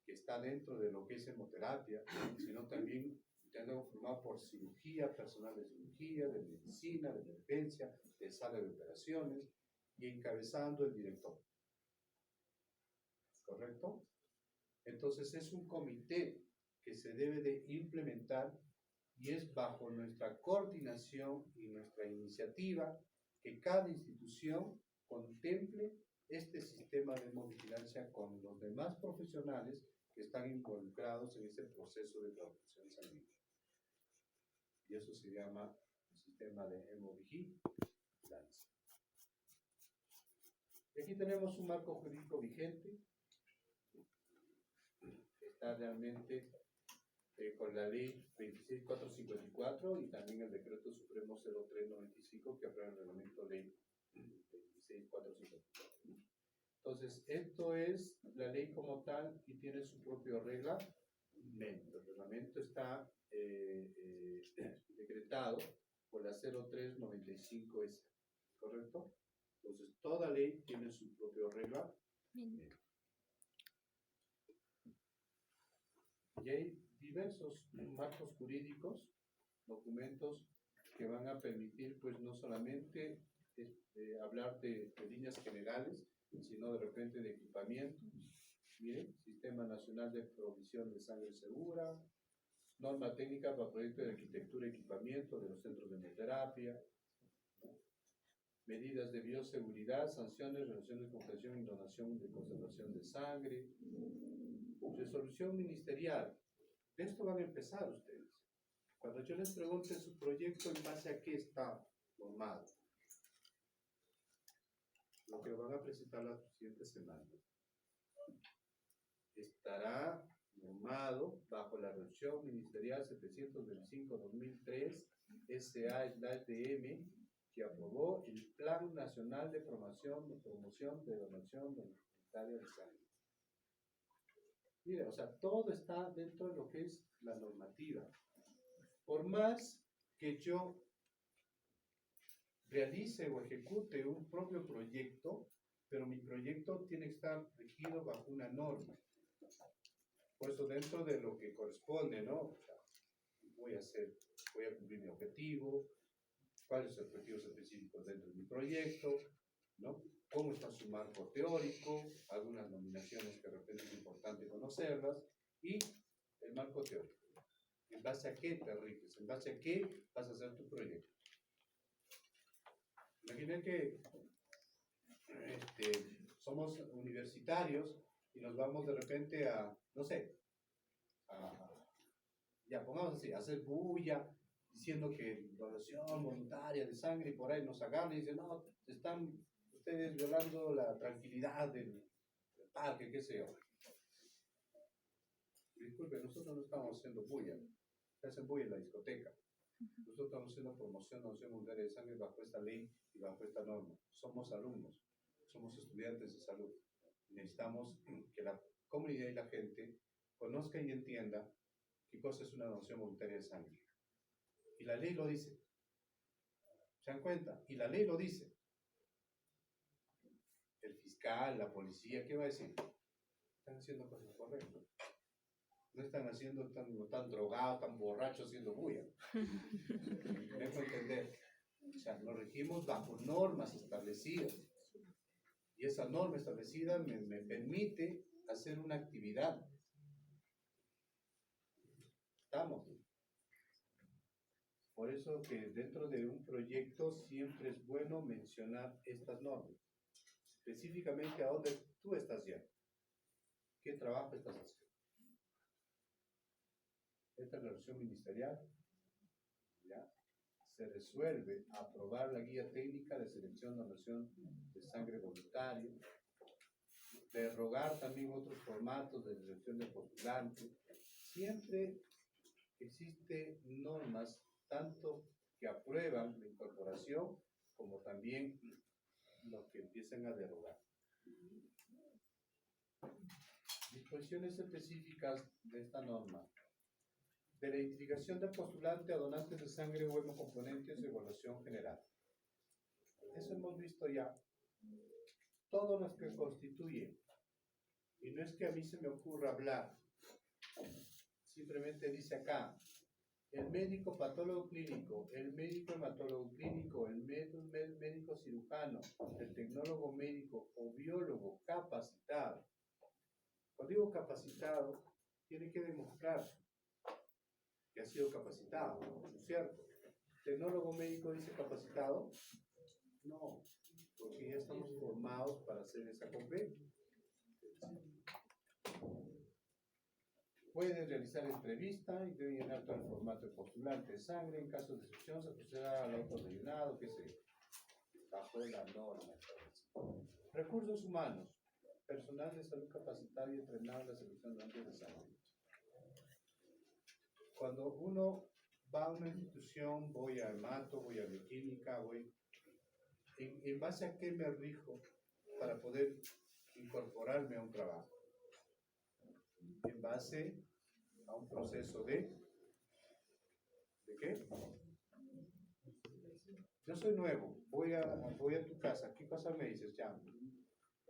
que está dentro de lo que es hemoterapia, sino también tengo formado por cirugía, personal de cirugía, de medicina, de emergencia, de sala de operaciones, y encabezando el director. ¿Correcto? Entonces es un comité que se debe de implementar y es bajo nuestra coordinación y nuestra iniciativa que cada institución contemple este sistema de hemovigilancia con los demás profesionales que están involucrados en este proceso de transfusión sanguínea. Y eso se llama el sistema de hemovigilancia. Y aquí tenemos un marco jurídico vigente que está realmente con la ley 26454 y también el decreto supremo 0395 que aprueba el reglamento ley 26454. Entonces, esto es la ley como tal y tiene su propio reglamento. El reglamento está decretado por la 0395S, ¿correcto? Entonces, toda ley tiene su propio reglamento. Y hay diversos marcos jurídicos, documentos que van a permitir, pues, no solamente hablar de líneas generales, sino de repente de equipamiento. Miren, Sistema Nacional de Provisión de Sangre Segura, norma técnica para proyectos de arquitectura y equipamiento de los centros de hemoterapia, ¿no? Medidas de bioseguridad, sanciones, relaciones de confesión y donación de conservación de sangre, resolución ministerial. De esto van a empezar ustedes. Cuando yo les pregunte su proyecto, ¿en base a qué está normado? Lo que van a presentar la siguiente semana estará normado bajo la resolución ministerial 725-2003 SA/DM que aprobó el Plan Nacional de Promoción de Donación Voluntaria de Sangre. Mira, o sea, todo está dentro de lo que es la normativa. Por más que yo realice o ejecute un propio proyecto, pero mi proyecto tiene que estar regido bajo una norma. Por eso dentro de lo que corresponde, ¿no? O sea, voy a cumplir mi objetivo, cuáles son los objetivos específicos dentro de mi proyecto, ¿no? Cómo está su marco teórico, algunas nominaciones que de repente es importante conocerlas, y el marco teórico. ¿En base a qué te riges? ¿En base a qué vas a hacer tu proyecto? Imaginen que somos universitarios y nos vamos de repente a, no sé, ya pongamos así, a hacer bulla, diciendo que donación voluntaria de sangre y por ahí nos agarran y dicen, no, están ustedes violando la tranquilidad del parque, qué sé yo. Disculpe, nosotros no estamos haciendo bulla, se hace bulla en la discoteca. Nosotros estamos haciendo promoción de donación voluntaria de sangre bajo esta ley y bajo esta norma. Somos alumnos, somos estudiantes de salud. Necesitamos que la comunidad y la gente conozca y entienda qué cosa es una donación voluntaria de sangre. Y la ley lo dice. ¿Se dan cuenta? Y la ley lo dice. El fiscal, la policía, ¿qué va a decir? Están haciendo cosas correctas. No están haciendo tan drogados, tan borrachos haciendo bulla. Me dejo entender. O sea, nos regimos bajo normas establecidas. Y esa norma establecida me permite hacer una actividad. ¿Estamos? Por eso que dentro de un proyecto siempre es bueno mencionar estas normas. Específicamente a dónde tú estás yendo. ¿Qué trabajo estás haciendo? Esta relación ministerial ya se resuelve a aprobar la guía técnica de selección de donación de sangre voluntaria. derogar también otros formatos de selección de postulantes. Siempre existen normas tanto que aprueban la incorporación como también los que empiezan a derogar. Disposiciones específicas de esta norma. De la identificación del postulante a donantes de sangre o hemocomponentes de evaluación general. Eso hemos visto ya. Todo lo que constituye. Y no es que a mí se me ocurra hablar. Simplemente dice acá, el médico patólogo clínico, el médico hematólogo clínico, el médico cirujano, el tecnólogo médico o biólogo capacitado. Cuando digo capacitado, tiene que demostrar que ha sido capacitado, ¿no es cierto? ¿Tecnólogo médico dice capacitado? No, porque ya estamos formados para hacer esa competencia. Pueden realizar entrevista y deben llenar todo el formato de postulante de sangre. En caso de excepción, se procederá al autorrellenado, que se bajo la norma. Recursos humanos. Personal de salud capacitado y entrenado en la selección de donantes de sangre. Cuando uno va a una institución, voy a hemato, voy a bioquímica, voy... ¿En base a qué me rijo para poder incorporarme a un trabajo? En base a un proceso ¿de qué? Yo soy nuevo, voy a tu casa, ¿qué cosa me dices? Ya,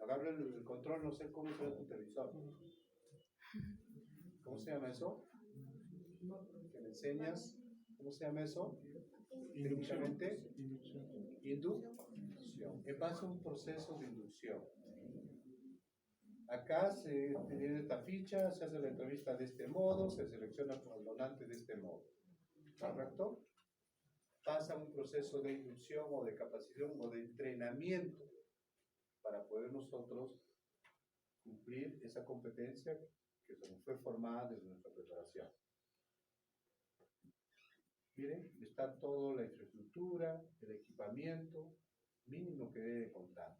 agarro el control, no sé cómo será tu televisor. ¿Cómo se llama eso? Que me enseñas, ¿cómo se llama eso? Técnicamente, inducción. En base a un proceso de inducción. Acá se tiene esta ficha, se hace la entrevista de este modo, se selecciona al donante de este modo. ¿Correcto? Pasa un proceso de inducción o de capacitación o de entrenamiento para poder nosotros cumplir esa competencia que se nos fue formada desde nuestra preparación. Miren, está toda la infraestructura, el equipamiento mínimo que debe contar.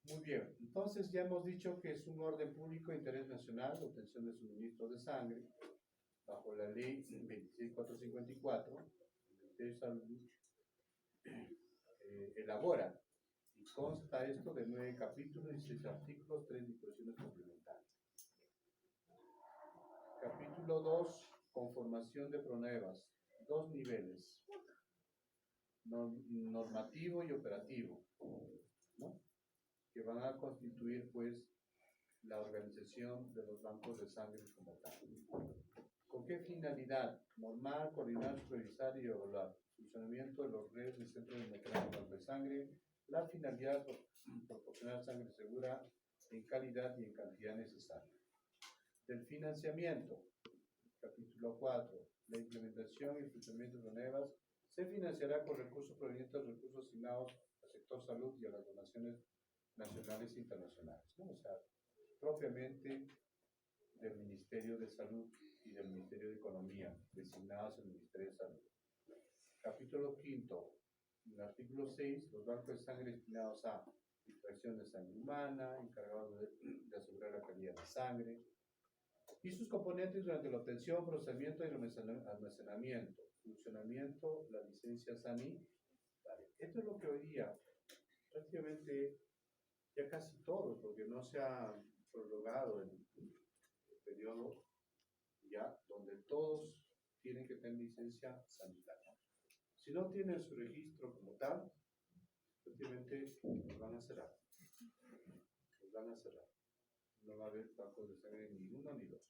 Muy bien, entonces ya hemos dicho que es un orden público de interés nacional, la obtención de suministro de sangre, bajo la ley 26454, el Ministerio de Salud elabora y consta esto de 9 capítulos y 6 artículos, 3 disposiciones complementarias. Capítulo 2, conformación de pruebas, 2 niveles, normativo y operativo, ¿no? Que van a constituir pues la organización de los bancos de sangre como tal. ¿Con qué finalidad? Normar, coordinar, supervisar y evaluar. Funcionamiento de los redes de centros de mecanismos de sangre. La finalidad de proporcionar sangre segura en calidad y en cantidad necesaria. Del financiamiento. Capítulo 4. La implementación y funcionamiento de nuevas se financiará con recursos provenientes de recursos asignados al sector salud y a las donaciones nacionales e internacionales, ¿no? O sea, propiamente del Ministerio de Salud y del Ministerio de Economía, designados en el Ministerio de Salud. Capítulo 5, en el artículo 6, los bancos de sangre destinados a extracción de sangre humana, encargados de asegurar la calidad de sangre, y sus componentes durante la obtención, procesamiento y almacenamiento, funcionamiento, la licencia SANI. Vale. Esto es lo que hoy día prácticamente ya casi todos, porque no se ha prorrogado el periodo ya donde todos tienen que tener licencia sanitaria. Si no tienen su registro como tal, prácticamente los van a cerrar. Los van a cerrar. No va a haber bancos de sangre ni uno ni dos.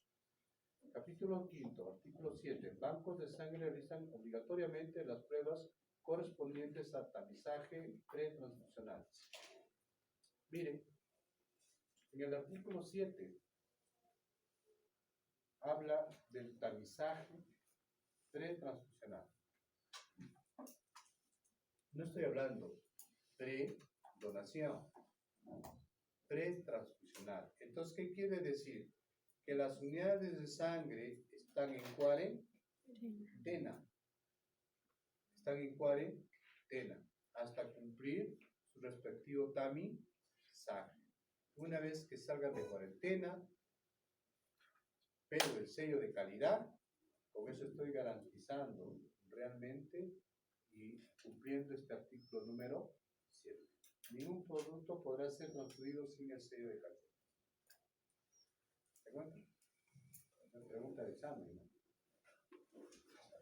Capítulo 5, artículo 7. Bancos de sangre realizan obligatoriamente las pruebas correspondientes a tamizaje pretransfusional. Miren, en el artículo 7 habla del tamizaje pretransfusional. No estoy hablando pre-donación, pretransfusional. Entonces, ¿qué quiere decir? Que las unidades de sangre están en cuarentena. Están en cuarentena hasta cumplir su respectivo tamizaje. sangre. Una vez que salgan de cuarentena, pero el sello de calidad, con eso estoy garantizando realmente y cumpliendo este artículo número 7. Ningún producto podrá ser construido sin el sello de calidad. ¿Se encuentra? Una pregunta de examen, ¿no?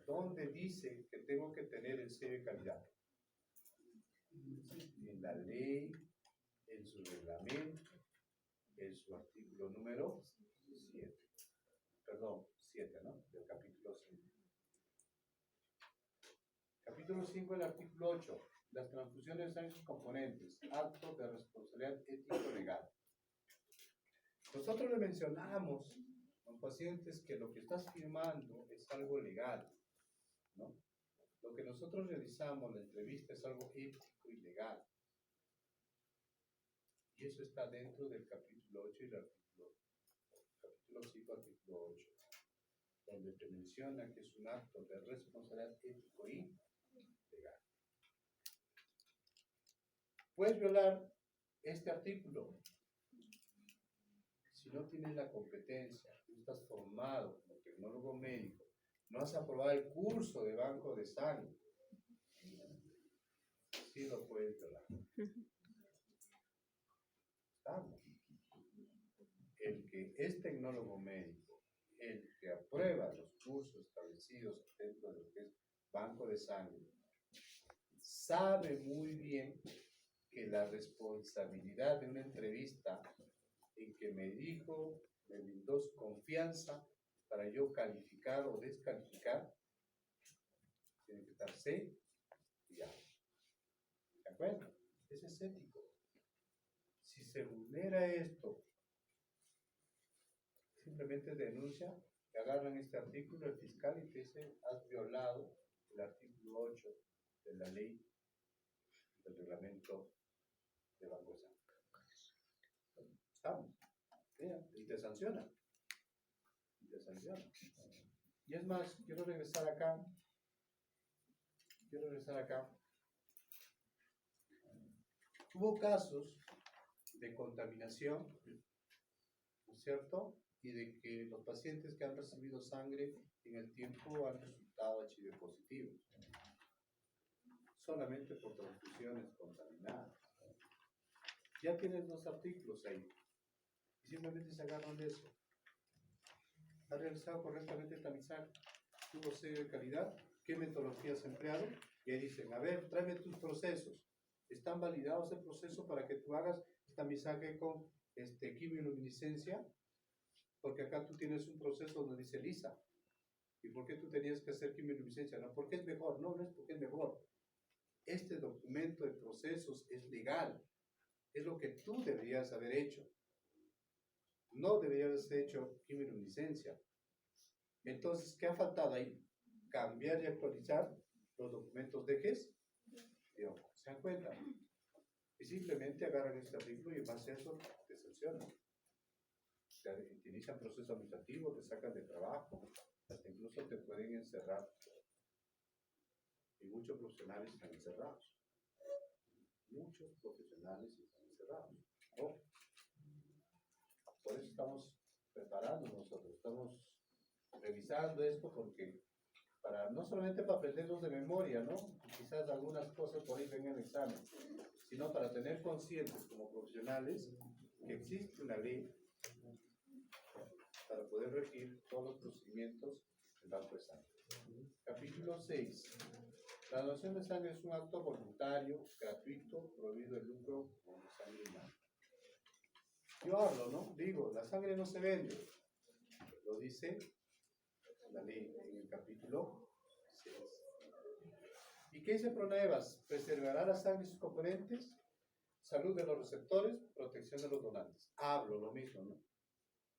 ¿Dónde dice que tengo que tener el sello de calidad? En la ley, en su reglamento, en su artículo número 7. Perdón, 7, ¿no? Del capítulo 5. Capítulo 5, el artículo 8. Las transfusiones están en sus componentes. Acto de responsabilidad ético-legal. Nosotros le mencionamos a los pacientes que lo que estás firmando es algo legal, ¿no? Lo que nosotros realizamos, la entrevista, es algo ético y legal. Y eso está dentro del capítulo 8 y el capítulo 5, artículo 8, donde te menciona que es un acto de responsabilidad ético y legal. Puedes violar este artículo si no tienes la competencia, no estás formado como tecnólogo médico, no has aprobado el curso de banco de sangre, sí lo puedes violar. ¿Estamos? El que es tecnólogo médico, el que aprueba los cursos establecidos dentro de lo que es banco de sangre, sabe muy bien que la responsabilidad de una entrevista en que me dijo, me brindó su confianza para yo calificar o descalificar, tiene que estar sellado. ¿De acuerdo? Ese es ético. Si se vulnera esto, simplemente denuncia, te agarran este artículo, el fiscal, y te dice, has violado el artículo 8 de la ley del reglamento de Banco de Sangre. ¿Estamos? Y te sanciona. Y es más, quiero regresar acá. Hubo casos de contaminación, ¿no es cierto? Y de que los pacientes que han recibido sangre en el tiempo han resultado HIV positivos, solamente por transfusiones contaminadas. Ya tienes 2 artículos ahí, y simplemente se agarran de eso. ¿Ha realizado correctamente el tamizaje? ¿Tuvo sello de calidad? ¿Qué metodología has empleado? Y ahí dicen, a ver, tráeme tus procesos. ¿Están validados el proceso para que tú hagas tamizaje con quimioluminiscencia? Porque acá tú tienes un proceso donde dice lisa. ¿Y por qué tú tenías que hacer quimioluminiscencia? No, porque es mejor. No, no es porque es mejor. Este documento de procesos es legal. Es lo que tú deberías haber hecho. No deberías haber hecho quimioluminiscencia. Entonces, ¿qué ha faltado ahí? Cambiar y actualizar los documentos de GES. ¿Se dan cuenta? Y simplemente agarran este artículo y en base a eso te sancionan. Te inician proceso administrativo, te sacan de trabajo, hasta incluso te pueden encerrar. Y muchos profesionales están encerrados. Oh. Por eso estamos preparando nosotros, estamos revisando esto porque no solamente para aprenderlos de memoria, ¿no? Quizás algunas cosas por ahí vengan en el examen, sino para tener conscientes como profesionales que existe una ley para poder regir todos los procedimientos del banco de sangre. Capítulo 6. La donación de sangre es un acto voluntario, gratuito, prohibido de lucro con sangre humana. Yo hablo, ¿no? Digo, la sangre no se vende. Lo dice la ley en el capítulo 6. ¿Y qué dice Pronaevas? Preservará la sangre y sus componentes, salud de los receptores, protección de los donantes. Hablo lo mismo, ¿no?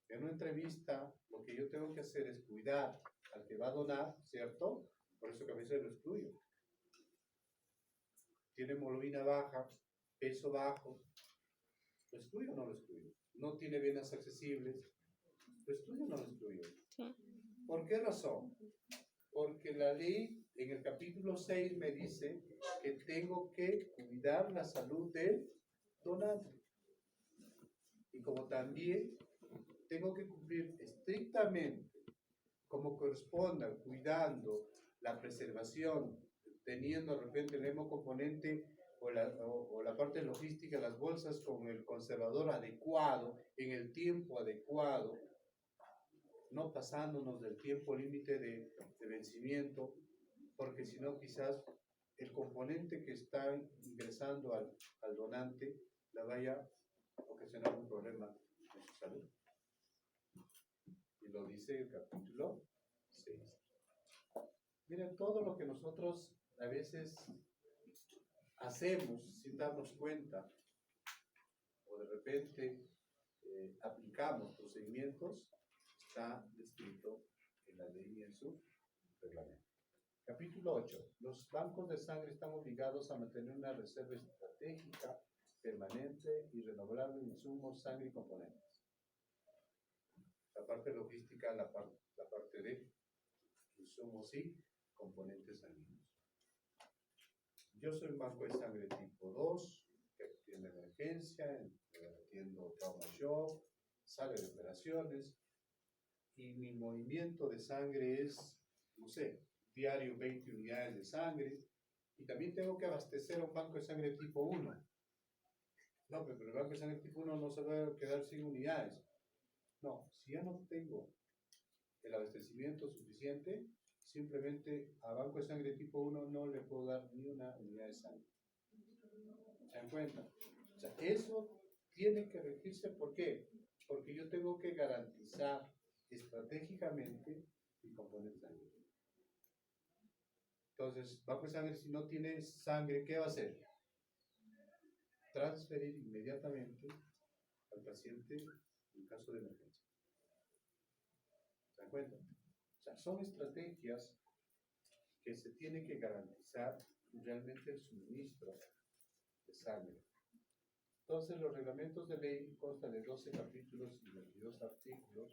En una entrevista, lo que yo tengo que hacer es cuidar al que va a donar, ¿cierto? Por eso que a veces lo excluyo. Tiene hemoglobina baja, peso bajo, ¿lo excluyo o no lo excluyo? No tiene venas accesibles, ¿lo excluyo o no lo excluyo? Sí. ¿Por qué razón? Porque la ley en el capítulo 6 me dice que tengo que cuidar la salud del donante. y como también tengo que cumplir estrictamente como corresponda, cuidando la preservación, teniendo de repente el hemocomponente o la parte logística, las bolsas con el conservador adecuado, en el tiempo adecuado, no pasándonos del tiempo límite de vencimiento, porque si no quizás el componente que está ingresando al donante la vaya a ocasionar un problema en su salud. Y lo dice el capítulo 6. Miren, todo lo que nosotros a veces hacemos sin darnos cuenta, o de repente aplicamos procedimientos, está descrito en la ley y en su reglamento. Capítulo 8. Los bancos de sangre están obligados a mantener una reserva estratégica, permanente y renovable de insumos, sangre y componentes. La parte logística, la parte de insumos y componentes sanguíneos. Yo soy un banco de sangre tipo 2, que atiende emergencia, atiendo trauma shock, sale de operaciones, y mi movimiento de sangre es, no sé, diario 20 unidades de sangre, y también tengo que abastecer a un banco de sangre tipo 1. No, pero el banco de sangre tipo 1 no se va a quedar sin unidades. No, si ya no tengo el abastecimiento suficiente, simplemente a banco de sangre tipo 1 no le puedo dar ni una unidad de sangre. ¿Se dan cuenta? O sea, eso tiene que regirse. ¿Por qué? Porque yo tengo que garantizar estratégicamente mi componente sanguíneo. Entonces, banco de sangre, si no tiene sangre, ¿qué va a hacer? Transferir inmediatamente al paciente en caso de emergencia. ¿Se dan cuenta? O sea, son estrategias que se tiene que garantizar realmente el suministro de sangre. Entonces, los reglamentos de ley constan de 12 capítulos y 22 artículos.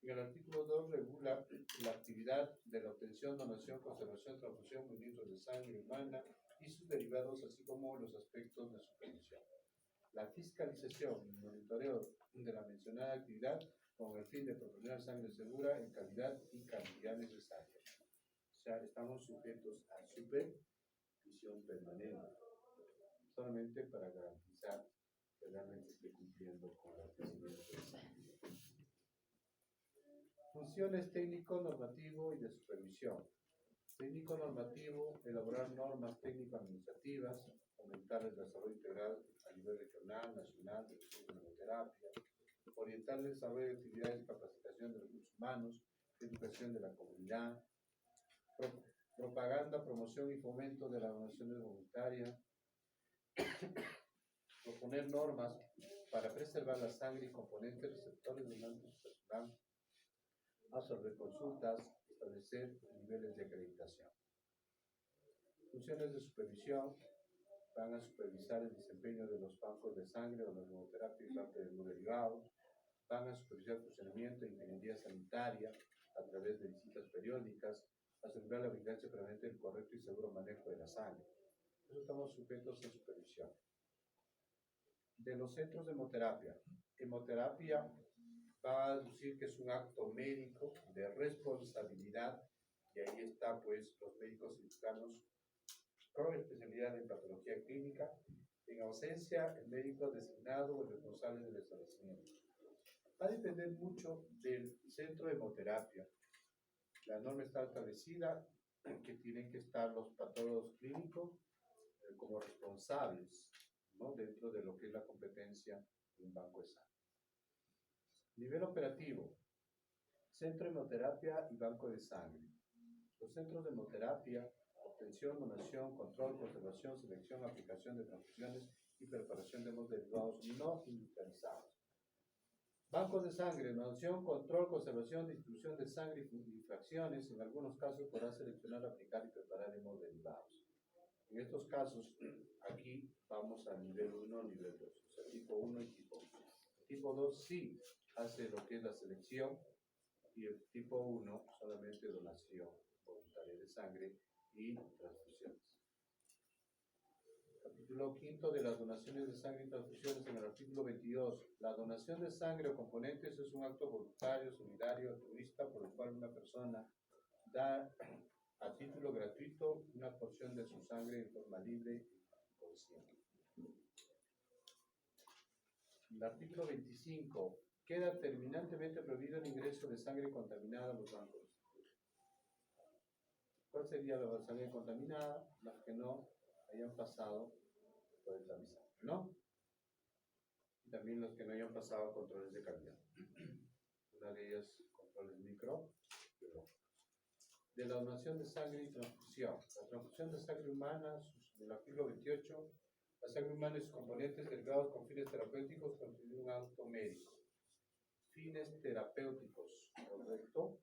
Y el artículo 2 regula la actividad de la obtención, donación, conservación, transfusión, movimientos de sangre humana y sus derivados, así como los aspectos de supervisión. La fiscalización y monitoreo de la mencionada actividad con el fin de proporcionar sangre segura en calidad y cantidad necesaria. O sea, estamos sujetos a supervisión permanente, solamente para garantizar que realmente esté cumpliendo con el abastecimiento de sangre. Funciones técnico-normativo y de supervisión. Técnico-normativo, elaborar normas técnico-administrativas, fomentar el desarrollo integral a nivel regional, nacional, de los de hemoterapia, orientar el desarrollo de actividades de capacitación de recursos humanos, educación de la comunidad, propaganda, promoción y fomento de las donaciones voluntarias, proponer normas para preservar la sangre y componentes receptores donantes personal, absorber consultas, establecer niveles de acreditación. Funciones de supervisión: van a supervisar el desempeño de los bancos de sangre o la hemoterapia y parte de los derivados, van a supervisar el funcionamiento de ingeniería sanitaria a través de visitas periódicas, asegurar la vigilancia permanente del correcto y seguro manejo de la sangre. Eso estamos sujetos a supervisión. De los centros de hemoterapia. Hemoterapia va a decir que es un acto médico de responsabilidad, y ahí está pues los médicos cirujanos con especialidad en patología clínica, en ausencia el médico designado o el responsable del establecimiento. Va a depender mucho del centro de hemoterapia. La norma está establecida que tienen que estar los patólogos clínicos como responsables, ¿no?, dentro de lo que es la competencia de un banco de sangre. Nivel operativo: centro de hemoterapia y banco de sangre. Los centros de hemoterapia: obtención, donación, control, conservación, selección, aplicación de transfusiones y preparación de hemoderivados no industrializados. Bancos de sangre: donación, control, conservación, distribución de sangre y fracciones. En algunos casos podrá seleccionar, aplicar y preparar hemoderivados. En estos casos, aquí vamos a nivel 1, nivel 2, o sea, tipo 1 y tipo 2. Tipo 2 sí hace lo que es la selección, y el tipo 1 solamente donación voluntaria de sangre y transfusiones. Capítulo Capítulo 5 de las donaciones de sangre y transfusiones en el artículo 22. La donación de sangre o componentes es un acto voluntario, solidario, altruista por el cual una persona da a título gratuito una porción de su sangre en forma libre y consciente. El artículo 25. Queda terminantemente prohibido el ingreso de sangre contaminada a los bancos. ¿Cuál sería la sangre contaminada? Las que no hayan pasado por el tamizaje, ¿no? Y también los que no hayan pasado controles de calidad. Una de ellas, controles microbiológicos. De la donación de sangre y transfusión. La transfusión de sangre humana, en el artículo 28, la sangre humana y sus componentes derivados con fines terapéuticos constituyen un acto médico. Fines terapéuticos, ¿correcto?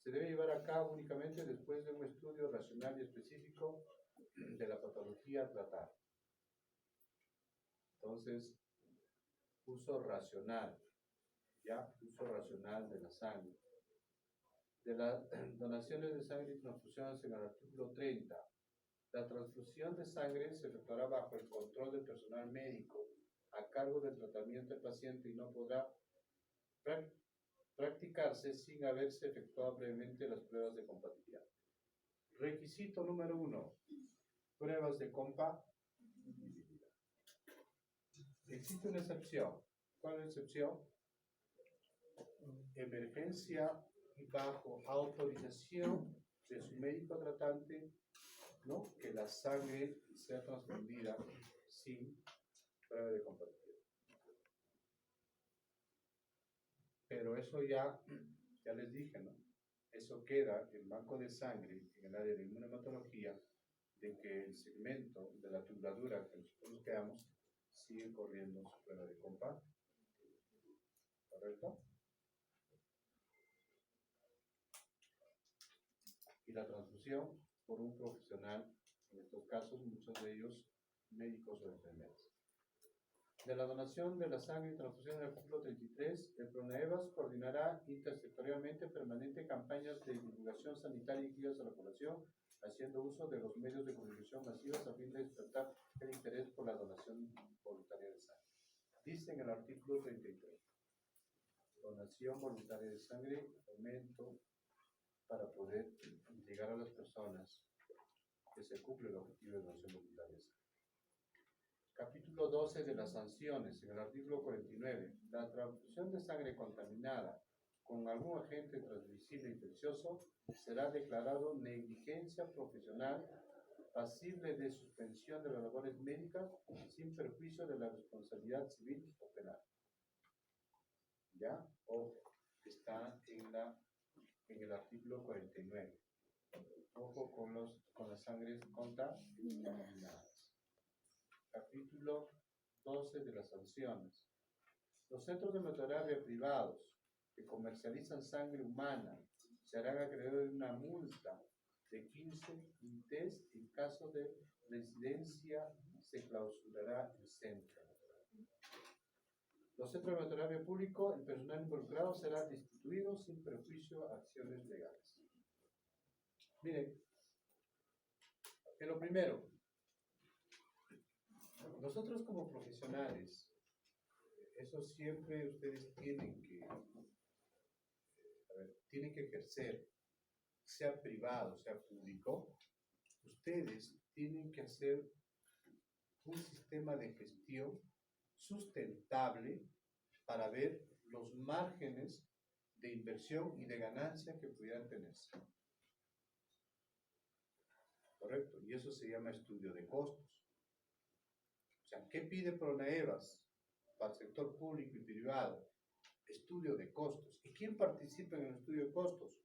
Se debe llevar a cabo únicamente después de un estudio racional y específico de la patología a tratar. Entonces, uso racional, ¿ya? Uso racional de la sangre. De las donaciones de sangre y transfusiones en el artículo 30. La transfusión de sangre se efectuará bajo el control del personal médico a cargo del tratamiento del paciente y no podrá practicarse sin haberse efectuado previamente las pruebas de compatibilidad. Requisito número 1. Pruebas de compatibilidad. Existe una excepción. ¿Cuál es la excepción? Emergencia bajo autorización de su médico tratante, ¿no? Que la sangre sea transfundida sin prueba de compatibilidad. Pero eso ya les dije, ¿no? Eso queda en banco de sangre en el área de inmunohematología, de que el segmento de la tubladura que nosotros quedamos sigue corriendo su prueba de compatibilidad. ¿Correcto? Y la transfusión por un profesional, en estos casos muchos de ellos médicos o enfermeros. De la donación de la sangre y transfusión en el artículo 33, el PRONAEVAS coordinará intersectorialmente permanente campañas de divulgación sanitaria y guías a la población, haciendo uso de los medios de comunicación masivos a fin de despertar el interés por la donación voluntaria de sangre. Dice en el artículo 33, donación voluntaria de sangre, aumento para poder llegar a las personas que se cumple el objetivo de donación voluntaria de sangre. Capítulo 12 de las sanciones, en el artículo 49. La transfusión de sangre contaminada con algún agente transmisible infeccioso será declarado negligencia profesional pasible de suspensión de las labores médicas sin perjuicio de la responsabilidad civil o penal. ¿Ya? Ojo, está en el artículo 49. Ojo con las sangres contaminadas. Capítulo 12 de las sanciones. Los centros de hemoterapia privados que comercializan sangre humana serán acreedores de una multa de 15 quintes. En caso de reincidencia se clausurará el centro. Los centros de hemoterapia público, el personal involucrado será destituido sin perjuicio a acciones legales. Miren, en lo primero, nosotros como profesionales, eso siempre ustedes tienen que ejercer, sea privado, sea público, ustedes tienen que hacer un sistema de gestión sustentable para ver los márgenes de inversión y de ganancia que pudieran tenerse. ¿Correcto? Y eso se llama estudio de costos. O sea, ¿qué pide PRONAEVAS para el sector público y privado? Estudio de costos. ¿Y quién participa en el estudio de costos?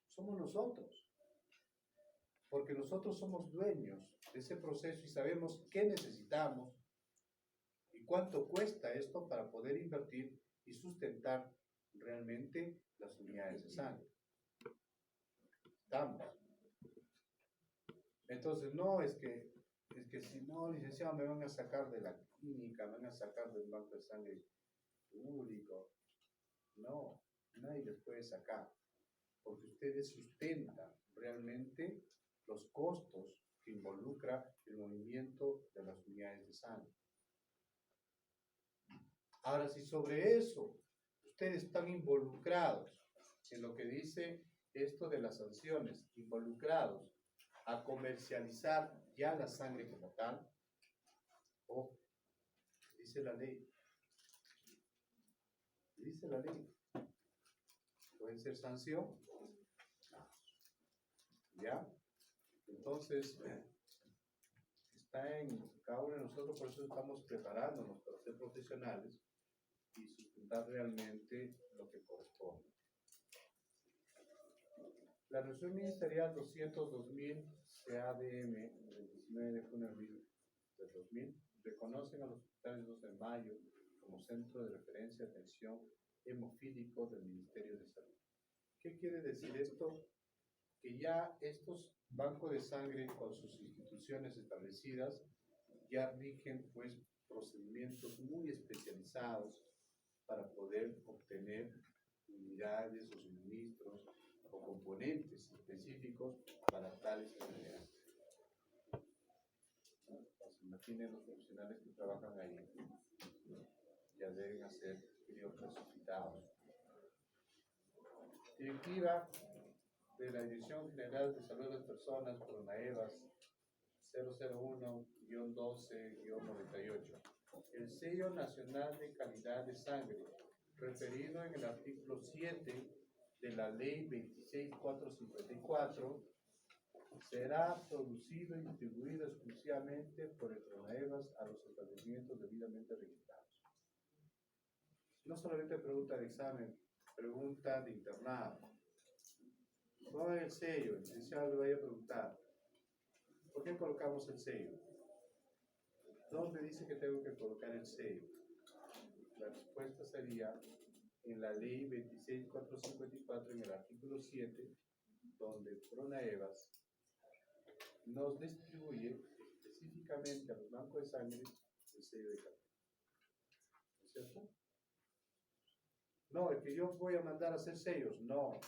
Somos nosotros. Porque nosotros somos dueños de ese proceso y sabemos qué necesitamos y cuánto cuesta esto para poder invertir y sustentar realmente las unidades de sangre. ¿Estamos? Entonces, no es que si no, licenciado, me van a sacar de la clínica, me van a sacar del banco de sangre público. No, nadie les puede sacar, porque ustedes sustentan realmente los costos que involucra el movimiento de las unidades de sangre. Ahora, si sobre eso ustedes están involucrados en lo que dice esto de las sanciones, involucrados a comercializar ya la sangre como tal, o dice la ley, puede ser sanción, ¿ya? Entonces, está en cada uno de nosotros, por eso estamos preparándonos para ser profesionales y sustentar realmente lo que corresponde. La resolución ministerial 202.000 CADM del 19 de junio del 2000 reconocen a los hospitales 2 de mayo como centro de referencia de atención hemofílico del Ministerio de Salud. ¿Qué quiere decir esto? Que ya estos bancos de sangre con sus instituciones establecidas ya rigen pues procedimientos muy especializados para poder obtener unidades o suministros o componentes específicos para tales enfermedades. Pues imaginen los profesionales que trabajan ahí, ya deben ser crioclasificados. Directiva de la Dirección General de Salud de las Personas, PRONAEVAS 001-12-98. El Sello Nacional de Calidad de Sangre, referido en el artículo 7 de la Ley 26454, será producido y distribuido exclusivamente por el PRONAEVAS a los establecimientos debidamente registrados. No solamente pregunta de examen, pregunta de internado. No el sello, el licenciado le vaya a preguntar, ¿por qué colocamos el sello? ¿Dónde dice que tengo que colocar el sello? La respuesta sería en la ley 26454, en el artículo 7, donde PRONAEVAS nos distribuye específicamente a los bancos de sangre el sello de calidad. ¿No es cierto? No, es que yo voy a mandar a hacer sellos. No.